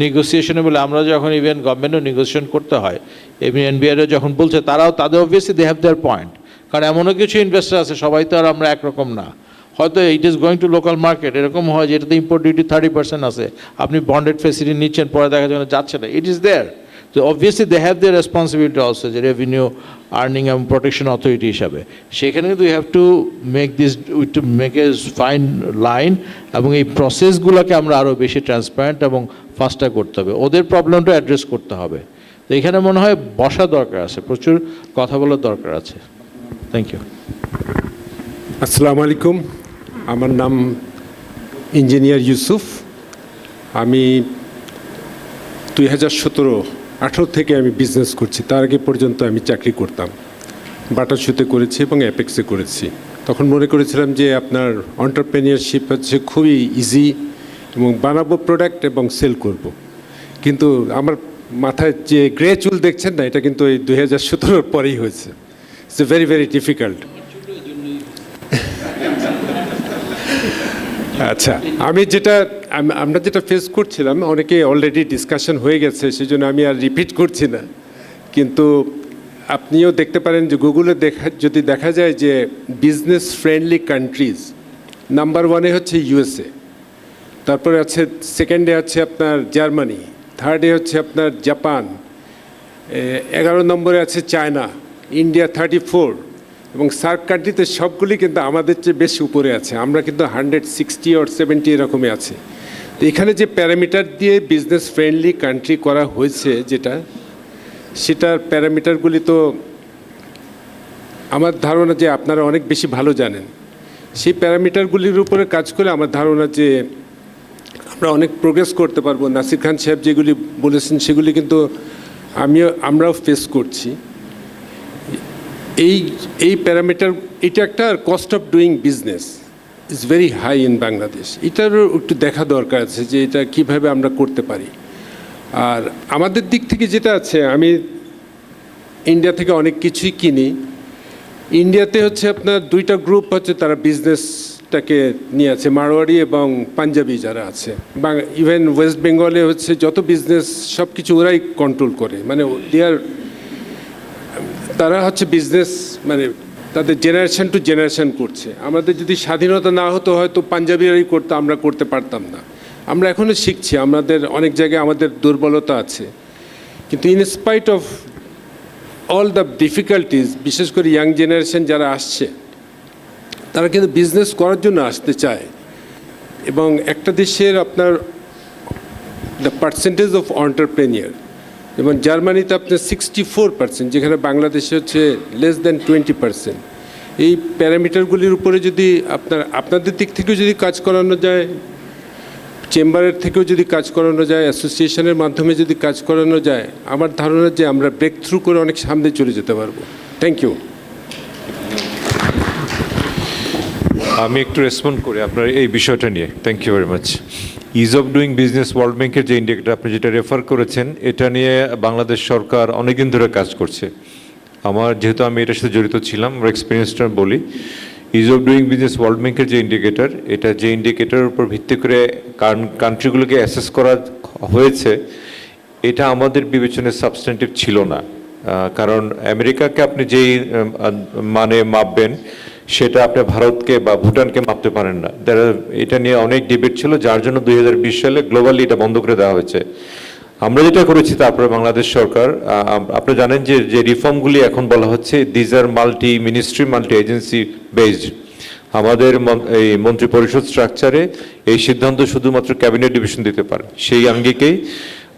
নেগোসিয়েশনে বলে, আমরা যখন ইভেন গভর্নমেন্টও নেগোসিয়েশন করতে হয়, এমনি এনবিআরও যখন বলছে, তারাও তাদের obviously they have their point. কারণ এমনও কিছু ইনভেস্টার আছে, সবাই তো আর আমরা একরকম না, হয়তো it is going to local market, এরকম হয় যেটাতে ইম্পোর্ট ডিউটি 30% আছে, আপনি বন্ডেড ফেসিলিটি নিচ্ছেন, পরে দেখা যায় যাচ্ছে না, ইট ইজ দেয়ার। তো obviously they have their responsibility also, যে রেভিনিউ আর্নিং এবং প্রোটেকশন অথরিটি হিসাবে। সেখানে কিন্তু we have to make a fine line, এবং এই প্রসেসগুলোকে আমরা আরও বেশি ট্রান্সপারেন্ট এবং ফাস্টার করতে হবে, ওদের প্রবলেমটা অ্যাড্রেস করতে হবে। তো এখানে মনে হয় বসা দরকার আছে, প্রচুর কথা বলার দরকার আছে। Thank you. আসসালামু আলাইকুম, আমার নাম ইঞ্জিনিয়ার ইউসুফ। আমি 2017-18 থেকে আমি বিজনেস করছি। তার আগে পর্যন্ত আমি চাকরি করতাম, বাটা শুতে করেছি এবং অ্যাপেক্সে করেছি। তখন মনে করেছিলাম যে আপনার এন্টারপ্রেনিয়রশিপ হচ্ছে খুবই ইজি এবং বানাবো প্রোডাক্ট এবং সেল করব। কিন্তু আমার মাথায় যে গ্রে চুল দেখছেন না, এটা কিন্তু এই 2017 পরেই হয়েছে। It's very very difficult. আচ্ছা, আমরা যেটা ফেস করছিলাম, অনেকে অলরেডি ডিসকাশন হয়ে গেছে, সেই জন্য আমি আর রিপিট করছি না। কিন্তু আপনিও দেখতে পারেন যে গুগলে যদি দেখা যায় যে বিজনেস ফ্রেন্ডলি কান্ট্রিজ নাম্বার 1-এ হচ্ছে ইউএসএ, তারপরে আছে সেকেন্ডে আছে আপনার জার্মানি, থার্ডে হচ্ছে আপনার জাপান, 11 নম্বরে আছে চায়না, ইন্ডিয়া 34, এবং সার্ক কান্ট্রিতে সবগুলি কিন্তু আমাদের চেয়ে বেশি উপরে আছে। আমরা কিন্তু 160 or 70 এরকমই আছে। তো এখানে যে প্যারামিটার দিয়ে বিজনেস ফ্রেন্ডলি কান্ট্রি করা হয়েছে, সেটার প্যারামিটারগুলি তো আমার ধারণা যে আপনারা অনেক বেশি ভালো জানেন। সেই প্যারামিটারগুলির উপরে কাজ করে আমার ধারণা যে আমরা অনেক প্রোগ্রেস করতে পারবো। নাসির খান সাহেব যেগুলি বলেছেন সেগুলি কিন্তু আমরাও ফেস করছি। এই প্যারামিটার, এটা একটা cost of doing business is very high in Bangladesh. এটারও একটু দেখা দরকার আছে যে এটা কিভাবে আমরা করতে পারি। আর আমাদের দিক থেকে যেটা আছে, আমি ইন্ডিয়া থেকে অনেক কিছুই কিনি। ইন্ডিয়াতে হচ্ছে আপনার 2টা গ্রুপ হচ্ছে, তারা বিজনেসটাকে নিয়ে আছে, মারোয়ারি এবং পাঞ্জাবি যারা আছে। ইভেন ওয়েস্ট বেঙ্গলে হচ্ছে যত বিজনেস সব কিছু ওরাই কন্ট্রোল করে, মানে তারা হচ্ছে বিজনেস, মানে তাদের জেনারেশন টু জেনারেশন করছে। আমাদের যদি স্বাধীনতা না হতো হয়তো পাঞ্জাবিরাই করতো, আমরা করতে পারতাম না। আমরা এখনও শিখছি, আমাদের অনেক জায়গায় আমাদের দুর্বলতা আছে। কিন্তু in spite of all the difficulties, বিশেষ করে ইয়াং জেনারেশন যারা আসছে, তারা কিন্তু বিজনেস করার জন্য আসতে চায়। এবং একটা দেশের আপনার দ্য পার্সেন্টেজ অফ এন্টারপ্রেনিয়র, যেমন জার্মানিতে আপনার 64%, যেখানে বাংলাদেশে হচ্ছে লেস দ্যান 20%। এই প্যারামিটারগুলির উপরে যদি আপনাদের দিক থেকেও যদি কাজ করানো যায়, চেম্বারের থেকেও যদি কাজ করানো যায়, অ্যাসোসিয়েশনের মাধ্যমে যদি কাজ করানো যায়, আমার ধারণা যে আমরা ব্রেক থ্রু করে অনেক সামনে চলে যেতে পারবো। Thank you. আমি একটু রেসপন্ড করি আপনার এই বিষয়টা নিয়ে। Thank you very much. Ease of doing business world ব্যাংকের যে ইন্ডিকেটর আপনি যেটা রেফার করেছেন, এটা নিয়ে বাংলাদেশ সরকার অনেকদিন ধরে কাজ করছে। যেহেতু আমি এটার সাথে জড়িত ছিলাম, আমার এক্সপিরিয়েন্সটা বলি। Is of doing business world ব্যাংকের যে ইন্ডিকেটর, এটা যে ইন্ডিকেটরের উপর ভিত্তি করে কান্ট্রিগুলোকে অ্যাসেস করা হয়েছে, এটা আমাদের বিবেচনায় সাবস্ট্যান্টিভ ছিল না। কারণ আমেরিকাকে আপনি যেই মানে মাপবেন, সেটা আপনি ভারতকে বা ভুটানকে মাপতে পারেন না। এটা নিয়ে অনেক ডিবেট ছিল, যার জন্য 2020 সালে গ্লোবালি এটা বন্ধ করে দেওয়া হয়েছে। আমরা যেটা করেছি, তারপরে বাংলাদেশ সরকার, আপনি জানেন যে রিফর্মগুলি এখন বলা হচ্ছে, these are multi ministry multi agency based. আমাদের এই মন্ত্রী পরিষদ স্ট্রাকচারে এই সিদ্ধান্ত শুধুমাত্র ক্যাবিনেট ডিভিশন দিতে পারে। সেই আঙ্গিকেই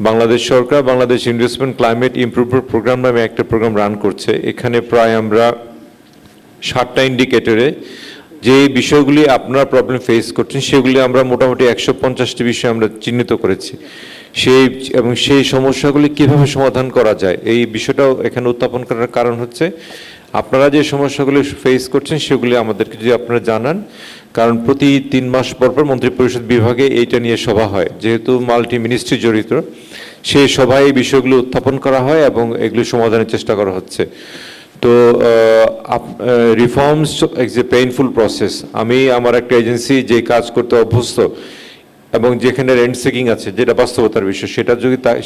বাংলাদেশ সরকার Bangladesh investment climate improvement programme নামে একটা প্রোগ্রাম রান করছে। এখানে প্রায় আমরা 7টা ইন্ডিকেটরে যে বিষয়গুলি আপনারা প্রবলেম ফেস করছেন, সেগুলি আমরা মোটামুটি 150টি বিষয় আমরা চিহ্নিত করেছি। সেই সমস্যাগুলি কিভাবে সমাধান করা যায়, এই বিষয়টাও এখানে উত্থাপন করার কারণ হচ্ছে, আপনারা যে সমস্যাগুলি ফেস করছেন সেগুলি আমাদেরকে যদি আপনারা জানান। কারণ প্রতি 3 মাস পর মন্ত্রিপরিষদ বিভাগে এইটা নিয়ে সভা হয়, যেহেতু মাল্টি মিনিস্ট্রি জড়িত, সেই সভায় এই বিষয়গুলো উত্থাপন করা হয় এবং এগুলি সমাধানের চেষ্টা করা হচ্ছে। তো reforms is a painful process. আমি আমার একটা এজেন্সি যে কাজ করতে অভ্যস্ত এবং যেখানে রেন্ট সিকিং আছে, যেটা বাস্তবতার বিষয়,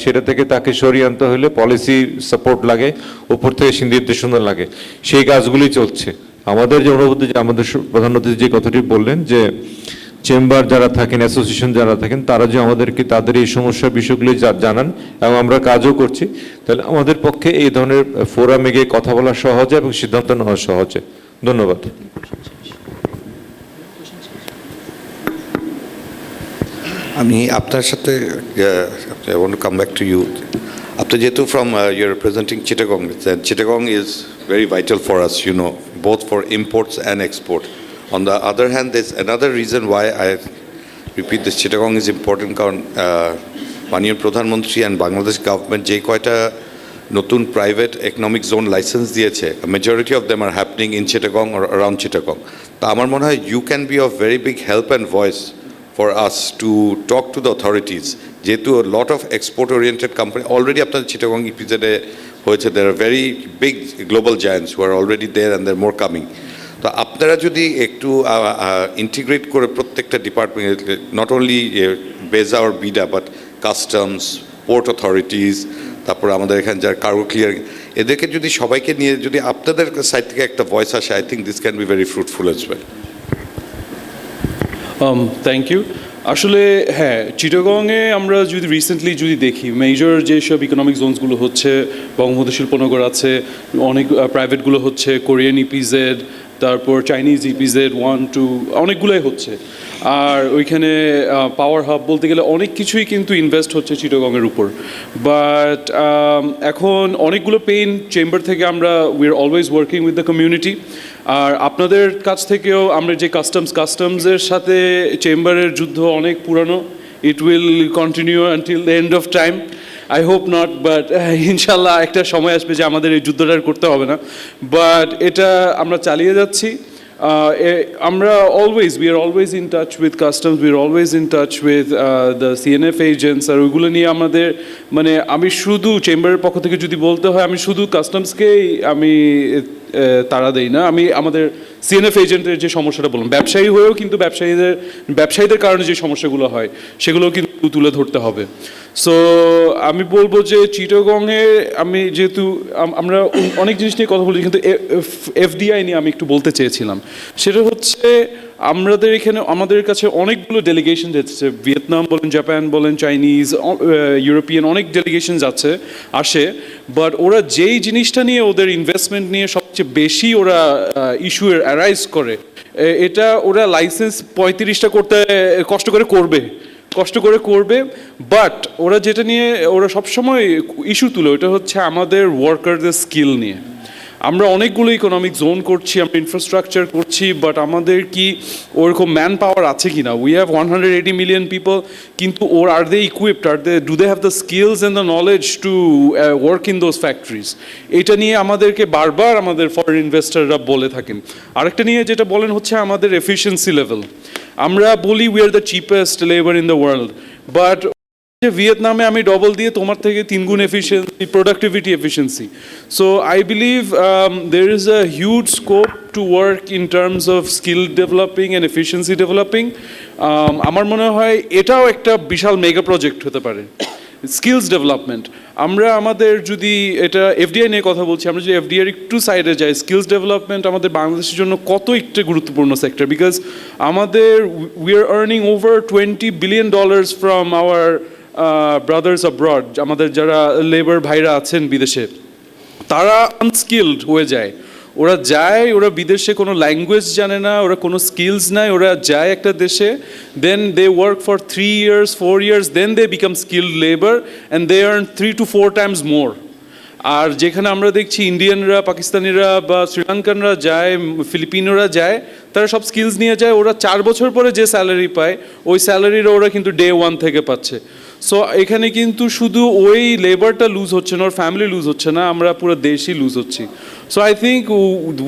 সেটা থেকে তাকে সরিয়ে আনতে হলে পলিসি সাপোর্ট লাগে, উপর থেকে নির্দেশনা লাগে, সেই কাজগুলি চলছে। আমাদের যে অনুভূতি, যে আমাদের প্রধানমন্ত্রী যে কথাটি বললেন, যে চেম্বার যারা থাকেন, অ্যাসোসিয়েশন যারা থাকেন, তারা যে আমাদেরকে তাদের এই সমস্যার বিষয়গুলি জানান এবং আমরা কাজও করছি, তাহলে আমাদের পক্ষে এই ধরনের ফোরামে গিয়ে কথা বলা সহজে এবং সিদ্ধান্ত নেওয়া সহজে। ধন্যবাদ। আমি আপনার সাথে I want to come back to you. After যেহেতু from you're representing Chittagong, Chittagong is very vital for us, you know, both for imports and export. On the other hand, there's another reason why I repeat this. Chittagong is important কারণ মাননীয় প্রধানমন্ত্রী and Bangladesh government যে কয়টা নতুন private economic zone licence দিয়েছে, majority of them are happening in Chittagong or around Chittagong. তা আমার মনে হয় you can be of very big help and voice for us to talk to the authorities, যেহেতু lot of export oriented company already আপনাদের চিটাগং ইপিজেডে হয়েছে, there are very big global giants who are already there and there more coming. তো আপনারা যদি একটু integrate করে প্রত্যেকটা department, not only BEZA or BIDA but customs, port authorities, তারপরে আমাদের এখানে যারা কার্গো ক্লিয়ার, এদেরকে যদি সবাইকে নিয়ে যদি আপনাদের সাইড থেকে একটা ভয়েস আসে, I think this can be very fruitful as well. Thank you. আসলে হ্যাঁ, চিটাগংয়ে আমরা যদি রিসেন্টলি যদি দেখি মেজর যেসব ইকোনমিক জোনসগুলো হচ্ছে, বঙ্গবন্ধু শিল্পনগর আছে, অনেক প্রাইভেটগুলো হচ্ছে, কোরিয়ান ইপিজেড, তারপর চাইনিজ ইপিজেড 1, 2 অনেকগুলোই হচ্ছে। আর ওইখানে পাওয়ার হাব বলতে গেলে অনেক কিছুই কিন্তু ইনভেস্ট হচ্ছে চিটাগংয়ের উপর। বাট এখন অনেকগুলো পেইন চেম্বার থেকে আমরা we are always working with the community. আর আপনাদের কাছ থেকেও আমরা যে কাস্টমসের সাথে চেম্বারের যুদ্ধ অনেক পুরানো, it will continue until the end of time. I hope not, but ইনশাল্লাহ একটা সময় আসবে যে আমাদের এই যুদ্ধটা আর করতে হবে না, বাট এটা আমরা চালিয়ে যাচ্ছি। আমরা we are always in touch with customs, we are always in touch with the CNF agents, আর ওইগুলো নিয়ে আমাদের মানে আমি শুধু চেম্বারের পক্ষ থেকে যদি বলতে হয়, আমি শুধু কাস্টমসকেই আমি তাড়া দেই না, আমি আমাদের সিএনএফ এজেন্টের যে সমস্যাটা বললাম, ব্যবসায়ী হয়েও কিন্তু ব্যবসায়ীদের কারণে যে সমস্যাগুলো হয় সেগুলো কিন্তু তুলে ধরতে হবে। সো আমি বলবো যে চিটাগংয়ে আমি যেহেতু আমরা অনেক জিনিস নিয়ে কথা বলি, কিন্তু এফডিআই নিয়ে আমি একটু বলতে চেয়েছিলাম। সেটা হচ্ছে আমাদের কাছে অনেকগুলো ডেলিগেশন যাচ্ছে, ভিয়েতনাম বলেন, জাপান বলেন, চাইনিজ, ইউরোপিয়ান অনেক ডেলিগেশন আসে, বাট ওরা যেই জিনিসটা নিয়ে ওদের ইনভেস্টমেন্ট নিয়ে সবচেয়ে বেশি ওরা ইস্যু অ্যারাইজ করে, এটা ওরা লাইসেন্স 35টা করতে কষ্ট করে করবে, বাট ওরা যেটা নিয়ে ওরা সবসময় ইস্যু তুলে ওটা হচ্ছে আমাদের ওয়ার্কারদের স্কিল নিয়ে। আমরা অনেকগুলো ইকোনমিক জোন করছি, আমরা ইনফ্রাস্ট্রাকচার করছি, বাট আমাদের কি ওরকম ম্যান পাওয়ার আছে কি না? উই হ্যাভ 180 মিলিয়ন পিপল, কিন্তু are they equipped, do they have the skills and the knowledge to work in those factories? এটা নিয়ে আমাদেরকে বারবার আমাদের ফরেন ইনভেস্টাররা বলে থাকেন। আরেকটা নিয়ে যেটা বলেন হচ্ছে আমাদের এফিসিয়েন্সি লেভেল। আমরা বলি we are the cheapest labour in the world, but ভিয়েতনামে আমি ডবল দিয়ে তোমার থেকে 3 গুণ efficiency, productivity efficiency. So I believe there is a huge scope to work in terms of skill developing and efficiency developing. আমার মনে হয় এটাও একটা বিশাল মেগা প্রজেক্ট হতে পারে, স্কিলস ডেভেলপমেন্ট। আমরা আমাদের যদি এটা এফডিআই নিয়ে কথা বলছি, আমরা যদি এফডিআই একটু সাইডে যাই, স্কিলস ডেভেলপমেন্ট আমাদের বাংলাদেশের জন্য কত একটা গুরুত্বপূর্ণ সেক্টর, বিকজ আমাদের we are earning over $20 billion from our brothers abroad. আমাদের যারা লেবার ভাইরা আছেন বিদেশে, তারা আনস্কিলড হয়ে যায়, ওরা বিদেশে কোনো ল্যাঙ্গুয়েজ জানে না, ওরা কোনো স্কিলস নাই, ওরা যায় একটা দেশে, then they work for 3 years 4 years, then they become skilled labour and they earn 3 to 4 times more. আর যেখানে আমরা দেখছি ইন্ডিয়ানরা, পাকিস্তানিরা বা শ্রীলঙ্কানরা যায়, ফিলিপিনোরা যায়, তারা সব স্কিলস নিয়ে যায়, ওরা 4 বছর পরে যে স্যালারি পায় ওই স্যালারিটা ওরা কিন্তু ডে 1 থেকে পাচ্ছে। সো এখানে কিন্তু শুধু ওই লেবারটা লুজ হচ্ছে না, ওর ফ্যামিলি লুজ হচ্ছে না, আমরা পুরো দেশই লুজ হচ্ছি। So I think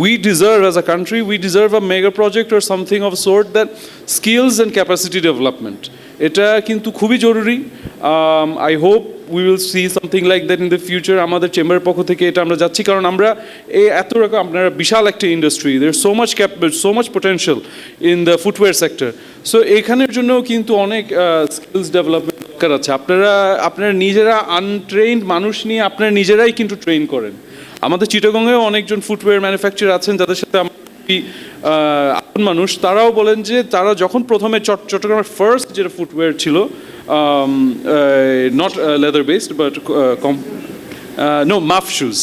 we deserve, as a country, we deserve a mega project or something of sort, that skills and capacity development. এটা কিন্তু খুবই জরুরি। I hope we will see something like that in the future. আমাদের চেম্বারের পক্ষ থেকে এটা আমরা যাচ্ছি, কারণ আমরা এত রকম আপনারা বিশাল একটা industry, there is so much potential in the footwear sector. So এখানের জন্য কিন্তু অনেক স্কিলস ডেভেলপমেন্ট দরকার আছে। আপনারা নিজেরা আনট্রেইনড মানুষ নিয়ে আপনারা নিজেরাই কিন্তু ট্রেন করেন। আমাদের চিটাগংয়েও অনেকজন ফুটওয়্যার ম্যানুফ্যাকচার আছেন যাদের সাথে আপন মানুষ, তারাও বলেন যে তারা যখন প্রথমে চট্টগ্রামের ফার্স্ট যেটা ফুটওয়্যার ছিল, নট লেদার বেসড বাট মাফ শুজ,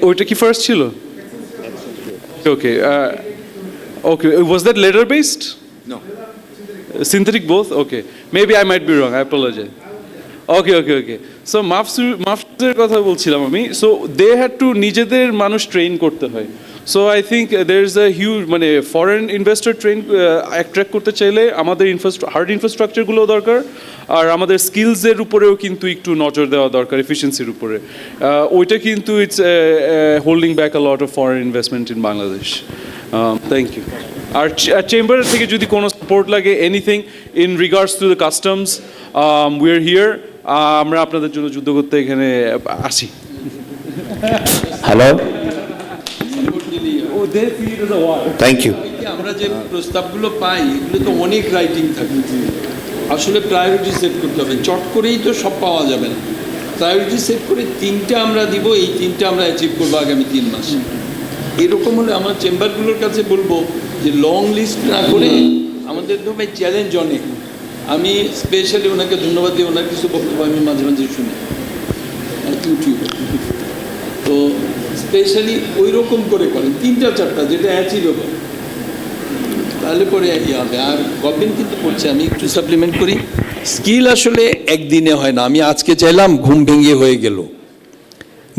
ওইটা কি ফার্স্ট ছিল? ওকে, was that leather based? No. Synthetic both? Okay. Maybe I might be wrong. I apologize. Okay. So মাফসুজের কথা বলছিলাম আমি। সো দে হ্যাড টু নিজেদের মানুষ ট্রেন করতে হয়। So I think there is a huge মানে ফরেন ইনভেস্টর ট্রেন অ্যাট্রাক্ট করতে চাইলে আমাদের হার্ড ইনফ্রাস্ট্রাকচারগুলো দরকার, আর আমাদের স্কিলসের উপরেও কিন্তু একটু নজর দেওয়া দরকার, এফিসিয়েন্সির উপরে। ওইটা কিন্তু it's holding back a lot of foreign investment in Bangladesh. Thank you. আর চেম্বার থেকে যদি কোনো সাপোর্ট লাগে, anything in regards to the customs, we are here. আমরা আপনাদের জন্য যুদ্ধ করতে এখানে আসি। Hello, thank you. আমরা যে প্রস্তাবগুলো পাই এগুলো তো অনেক রাইটিং থাকে, আসলে প্রায়োরিটি সেট করতে হবে, চট করেই তো সব পাওয়া যাবে না। প্রায়োরিটি সেট করে 3টা আমরা দিব, এই 3টা আমরা অ্যাচিভ করবো আগামী 3 মাসে। এরকম হলে আমার চেম্বারগুলোর কাছে বলবো যে লং লিস্ট না করে, আমাদের তো ভাই চ্যালেঞ্জ অনেক। আমি স্পেশালি ওনাকে ধন্যবাদ দিই, ওনার কিছু বক্তব্য আমি মাঝে মাঝে শুনি ইউটিউবে, তো স্পেশালি ওই রকম করে করেন 3টা-4টা যেটা অ্যাচিভেবল, তাহলে পরে ইয়ে হবে। আর গভর্নমেন্ট কিন্তু করছে, আমি একটু সাপ্লিমেন্ট করি, স্কিল আসলে একদিনে হয় না। আমি আজকে চাইলাম, ঘুম ভেঙে হয়ে গেল।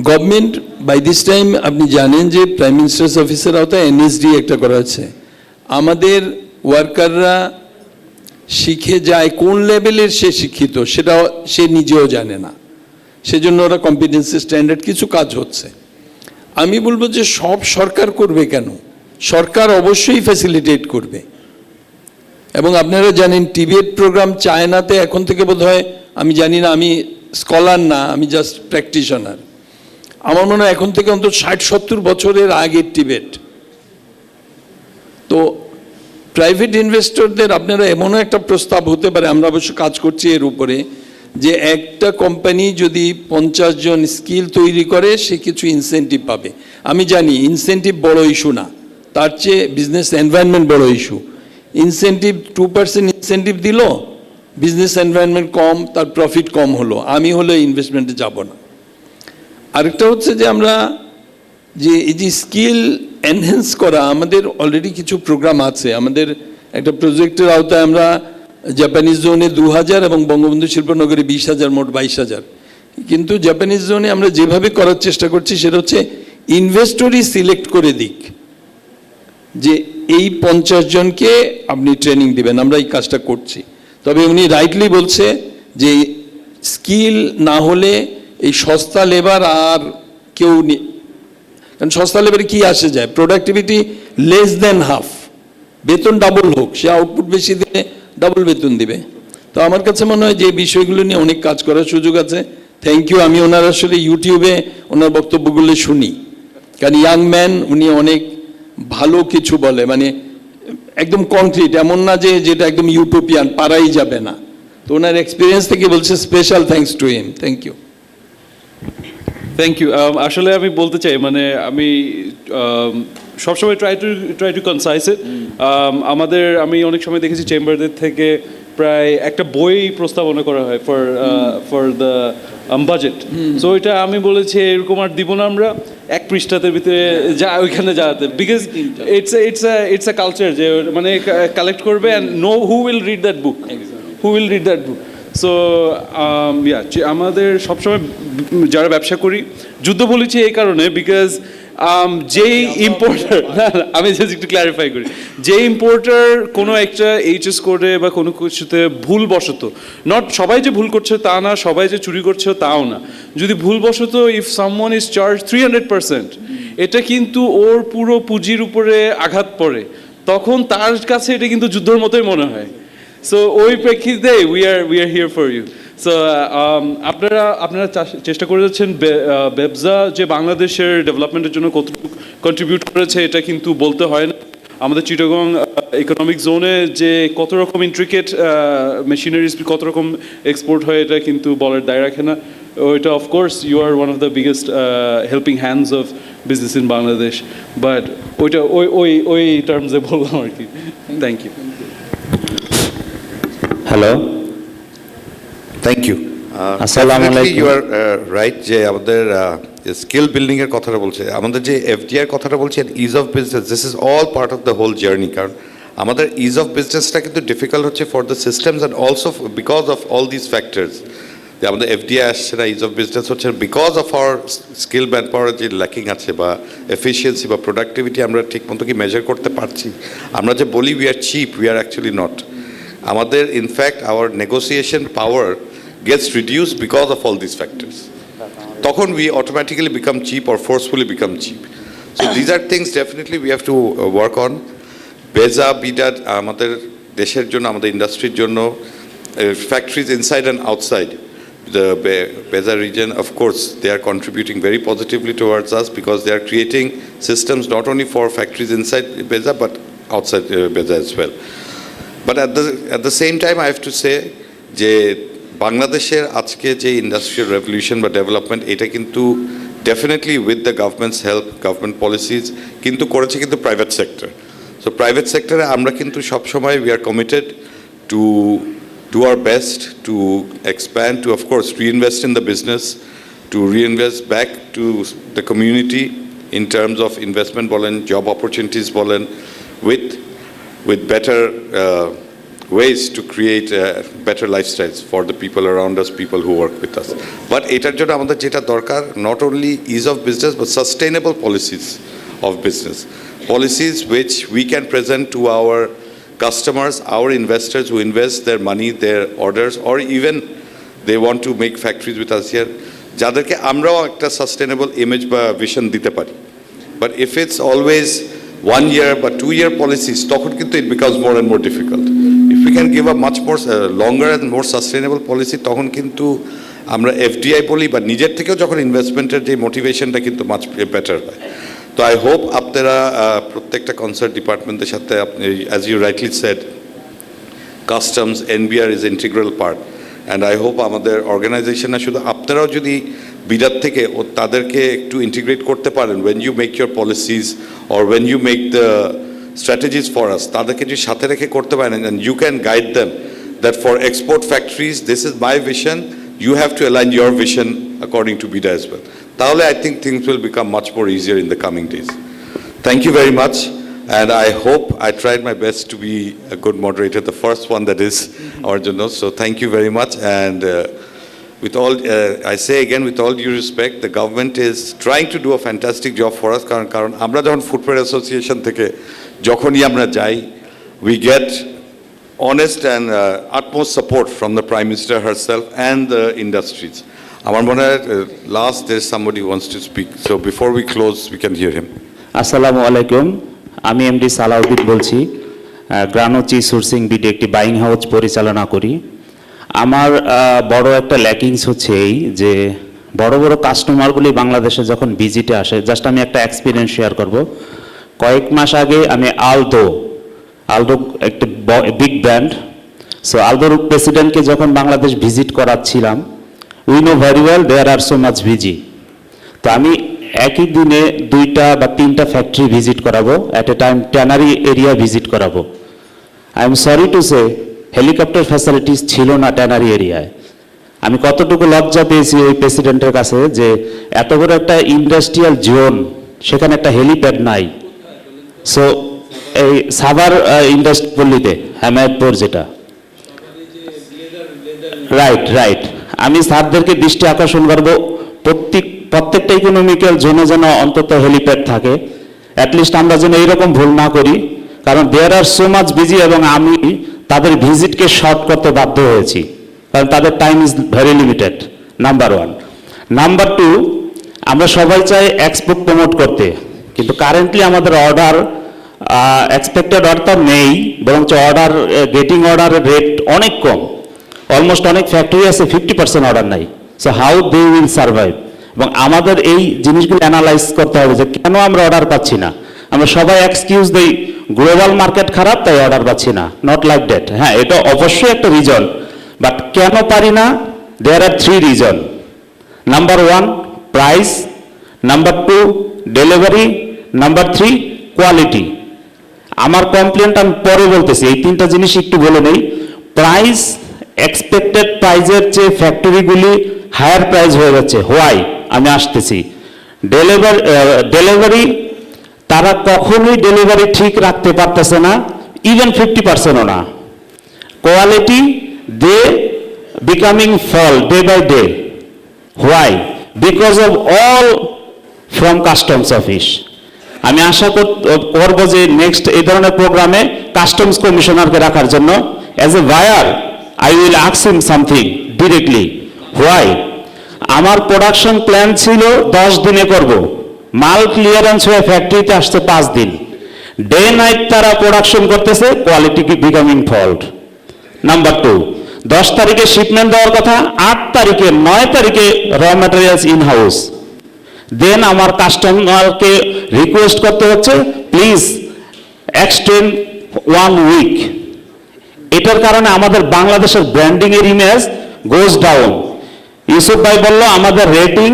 গভর্নমেন্ট বাই দিস টাইম আপনি জানেন যে প্রাইম মিনিস্টার্স অফিসের আওতায় এনএসডি একটা করা আছে। আমাদের ওয়ার্কাররা শিখে যায়, কোন লেভেলের সে শিক্ষিত সেটাও সে নিজেও জানে না, সেজন্য ওরা কম্পিটেন্সি স্ট্যান্ডার্ড কিছু কাজ হচ্ছে। আমি বলবো যে সব সরকার করবে কেন, সরকার অবশ্যই ফ্যাসিলিটেট করবে। এবং আপনারা জানেন টিবেট প্রোগ্রাম চায়নাতে এখন থেকে বোধহয়, আমি জানি না, আমি স্কলার না, আমি জাস্ট প্র্যাকটিশনার, আমার মনে হয় এখন থেকে অন্তত 60-70 বছরের আগের টিবেট। তো প্রাইভেট ইনভেস্টরদের আপনারা এমনও একটা প্রস্তাব হতে পারে, আমরা অবশ্য কাজ করছি এর উপরে, যে একটা কোম্পানি যদি 50 জন স্কিল তৈরি করে সে কিছু ইনসেন্টিভ পাবে। আমি জানি ইনসেন্টিভ বড় ইস্যু না, তার চেয়ে বিজনেস এনভায়রনমেন্ট বড় ইস্যু। ইনসেন্টিভ 2% ইনসেন্টিভ দিল, বিজনেস এনভায়রনমেন্ট কম, তার প্রফিট কম হলো, আমি হলে ইনভেস্টমেন্টে যাব না। আরেকটা হচ্ছে যে আমরা যে এই যে স্কিল এনহ্যান্স করা, আমাদের অলরেডি কিছু প্রোগ্রাম আছে। আমাদের একটা প্রজেক্টের আওতায় আমরা জাপানিজ জোনে 2000 এবং বঙ্গবন্ধু শিল্পনগরে 20,000, মোট 22,000। কিন্তু জাপানিজ জোনে আমরা যেভাবে করার চেষ্টা করছি সেটা হচ্ছে ইনভেস্টরই সিলেক্ট করে দিক যে এই 50 জনকে আপনি ট্রেনিং দিবেন, আমরা এই কাজটা করছি। তবে উনি রাইটলি বলছে যে স্কিল না হলে এই সস্তা লেবার আর কেউ, কারণ সস্তা লেবারে কি আসে যায়, প্রোডাক্টিভিটি লেস দেন হাফ, বেতন ডাবল হোক, সে আউটপুট বেশি দিলে ডাবল বেতন দিবে। তো আমার কাছে মনে হয় যে বিষয়গুলো নিয়ে অনেক কাজ করার সুযোগ আছে। Thank you. আমি ওনার আসলে ইউটিউবে ওনার বক্তব্যগুলো শুনি, কারণ ইয়াং ম্যান উনি অনেক ভালো কিছু বলে, মানে একদম কনক্রিট, এমন না যে যেটা একদম ইউটোপিয়ান, পারাই যাবে না। তো ওনার এক্সপিরিয়েন্স থেকে বলছে, special thanks to him. Thank you. Thank you. আসলে আমি বলতে চাই, মানে আমি সবসময় ট্রাই টু কনসাইজ ইট। আমি অনেক সময় দেখেছি চেম্বারদের থেকে প্রায় একটা বই প্রস্তাবনা করা হয় ফর দ্য বাজেট। সো এটা আমি বলেছি এরকম আর দিব না আমরা, 1 পৃষ্ঠাতে ভিতরে যা ওইখানে যাতে, বিকজ ইটস আ কালচার যে মানে কালেক্ট করবে and know who will read that book, so আমাদের সবসময় যারা ব্যবসা করি, যুদ্ধ বলেছি এই কারণে বিকজ যেই ইম্পোর্টার, আমি জাস্ট একটু ক্ল্যারিফাই করি, যে ইম্পোর্টার কোনো একটা এইচএস করে বা কোনো কিছুতে ভুলবশত, নট সবাই যে ভুল করছে তা না, সবাই যে চুরি করছে তাও না, যদি ভুলবশত ইফ সামওয়ান ইজ চার্জ 300%, এটা কিন্তু ওর পুরো পুঁজির উপরে আঘাত পড়ে, তখন তার কাছে এটা কিন্তু যুদ্ধের মতোই মনে হয়। সো ওই প্রেক্ষিতে we are here for you. So আপনারা চেষ্টা করে যাচ্ছেন বেবজা যে বাংলাদেশের ডেভেলপমেন্টের জন্য কতটুকু কন্ট্রিবিউট করেছে এটা কিন্তু বলতে হয় না। আমাদের চিটাগং ইকোনমিক জোনে যে কত রকম ইন্ট্রিকেট মেশিনারিজ কত রকম এক্সপোর্ট হয় এটা কিন্তু বলার দায় রাখে না। ওইটা of course you are one of the biggest helping hands of business in Bangladesh, but ওইটা ওই টার্মসে বললাম আর কি। Thank you. Hello, thank you. আসসালামু আলাইকুম। ইউ আর রাইট যে আমাদের স্কিল বিল্ডিং এর কথাটা বলছে, আমাদের যে এফডিআই এর কথাটা বলছে, ease of business, this is all part of the whole journey. কারণ আমাদের ইজ অফ বিজনেসটা কিন্তু ডিফিকাল্ট হচ্ছে for the systems and also because of all this factors. যে আমাদের এফডিআই আসছে না, ইজ অফ বিজনেস হচ্ছে, because of our skill manpower যে ল্যাকিং আছে বা এফিসিয়েন্সি বা প্রোডাক্টিভিটি আমরা ঠিক মতো কি মেজার করতে পারছি? আমরা যে বলি we are cheap, we are actually not. আমাদের in fact our negotiation power gets reduce because of all this factors. তখন we automatically become cheap or forcefully become cheap. So these are things definitely we have to work on. BEZA BIDA আমাদের দেশের জন্য, আমাদের ইন্ডাস্ট্রির জন্য, factories inside and outside the BEZA region, of course, they are contributing very positively towards us because they are creating systems not only for factories inside BEZA but outside BEZA as well. But at the same time, I have to say, যে বাংলাদেশের আজকে যে industrial revolution বা development, এটা কিন্তু definitely with the government's help, government policies কিন্তু করেছে কিন্তু প্রাইভেট সেক্টর। সো প্রাইভেট সেক্টরে আমরা কিন্তু সবসময় we are committed two do our best to expand, to of course reinvest in the business, to reinvest back to the community in terms of investment bolen, job opportunities bolen, with better ways to create better lifestyles for the people around us, people who work with us. But etar jonno amader jeta dorkar, not only ease of business but sustainable policies of business, policies which we can present to our customers, our investors who invest their money, their orders, or even they want to make factories with us here, যাদেরকে আমরাও একটা sustainable image বা vision দিতে পারি। But if it's always 1 year বা 2 year policies, তখন কিন্তু it becomes more and more difficult. If you can give a much more longer and more sustainable policy, তখন কিন্তু আমরা এফডিআই বলি বা নিজের থেকেও যখন ইনভেস্টমেন্টের যে মোটিভেশনটা কিন্তু মাচ বেটার হয়। তো আই হোপ আপনারা প্রত্যেকটা কনসার্ট ডিপার্টমেন্টের সাথে, as you rightly said, customs, NBR is integral part, and I hope আমাদের অর্গানাইজেশনে শুধু আপনারাও যদি বিডার থেকে তাদেরকে একটু ইন্টিগ্রেট করতে পারেন, when you make your policies or when you make the strategies for us, তাদেরকে যদি সাথে রেখে করতে পারেন, and you can guide them that for export factories this is my vision, you have to align your vision according to BIDA as well. Tahle I think things will become much more easier in the coming days. Thank you very much, and I hope I tried my best to be a good moderator, the first one that is original. So thank you very much, and with all I say again, with all due respect, the government is trying to do a fantastic job for us. কারণ আমরা যখন footwear association থেকে যখনই আমরা যাই, we get honest and utmost support from the Prime Minister herself and the industries. Amar mone hoy last there is somebody who wants to speak, so before we close we can hear him. আসসালামু আলাইকুম, আমি MD Salauddin বলছি। গ্রানোচি sourcing BD একটি buying house পরিচালনা করি। আমার বড় একটা ল্যাকিংস হচ্ছে এই যে বড় বড় কাস্টমারগুলি বাংলাদেশে যখন ভিজিটে আসে, জাস্ট আমি একটা এক্সপিরিয়েন্স শেয়ার করব। কয়েক মাস আগে আমি আলদো একটা বিগ ব্র্যান্ড, সো আলদোর প্রেসিডেন্টকে যখন বাংলাদেশ ভিজিট করাচ্ছিলাম, we know very well there are so much busy. তো আমি একই দিনে 2টা বা 3টা ফ্যাক্টরি ভিজিট করাবো, at a time tannery area visit করাবো। I am sorry to say helicopter facilities ছিল না ট্যানারি এরিয়ায়। আমি কতটুকু লজ্জা পেয়েছি ওই প্রেসিডেন্টের কাছে যে এত বড় একটা ইন্ডাস্ট্রিয়াল জোন, সেখানে একটা হেলিপ্যাড নাই। সো এই সাভার ইন্ডাস্ট্রি পল্লীতে হেমায়তপুর যেটা, রাইট, আমি স্যারদেরকে দৃষ্টি আকর্ষণ করবো প্রত্যেকটা ইকোনমিক্যাল জোনে যেন অন্তত হেলিপ্যাড থাকে, অ্যাটলিস্ট আমরা যেন এইরকম ভুল না করি, কারণ দেয়ার আর সো মাচ বিজি, এবং আমি তাদের ভিজিটকে শর্ট করতে বাধ্য হয়েছি কারণ তাদের time is very limited, number 1। Number 2, আমরা সবাই চাই এক্সপোর্ট প্রমোট করতে, কিন্তু কারেন্টলি আমাদের অর্ডার এক্সপেক্টেড অর্ডার নেই, বরঞ্চ অর্ডার গেটিং অর্ডারের রেট অনেক কম। অলমোস্ট অনেক ফ্যাক্টরি আছে 50% অর্ডার নাই। So how they will survive? এবং আমাদের এই জিনিসগুলো অ্যানালাইজ করতে হবে যে কেন আমরা অর্ডার পাচ্ছি না। আমরা সবাই এক্সকিউজ দিই গ্লোবাল মার্কেট খারাপ তাই অর্ডার পাচ্ছি না, নট লাইক দ্যাট। হ্যাঁ, এটা অবশ্যই একটা রিজন, বাট কেন পারি না? দেয়ার আর 3 reason. Number 1 price, number 2 delivery, number 3 quality. আমার কমপ্লেন্ট আমি পরে বলতেছি, এই 3টা জিনিস একটু বলে নেই। প্রাইস, এক্সপেক্টেড প্রাইজের চেয়ে ফ্যাক্টরিগুলি হায়ার প্রাইস হয়ে যাচ্ছে। হোয়াই? আমি আসতেছি। ডেলিভারি, তারা কখনোই ডেলিভারি ঠিক রাখতে পারতেছে না, ইভেন 50%ও না। Quality, they becoming fall day by day. Why? Because of all from customs office. আমি আশা করব যে নেক্সট এই ধরনের প্রোগ্রামে কাস্টমস কমিশনারকে রাখার জন্য as a buyer I will ask him something directly. Why? আমার প্রোডাকশন প্ল্যান ছিল 10 দিনে করব, মাল ক্লিয়ারেন্স হয়ে ফ্যাক্টরিতে আসছে 5 দিন। ডে নাইট তারা প্রোডাকশন করতেছে, কোয়ালিটি বিকামিং ফল্ট। নাম্বার 2, 10 তারিখে শিপমেন্ট দেওয়ার কথা, 8 তারিখে 9 তারিখে র ম্যাটেরিয়ালস ইন হাউস। দেন আমার কাস্টমারকে রিকোয়েস্ট করতে হচ্ছে প্লিজ এক্সটেন্ড 1 উইক। এটার কারণে আমাদের বাংলাদেশের ব্র্যান্ডিং এর ইমেজ গোজ ডাউন। ইউসুফ ভাই বলল আমাদের rating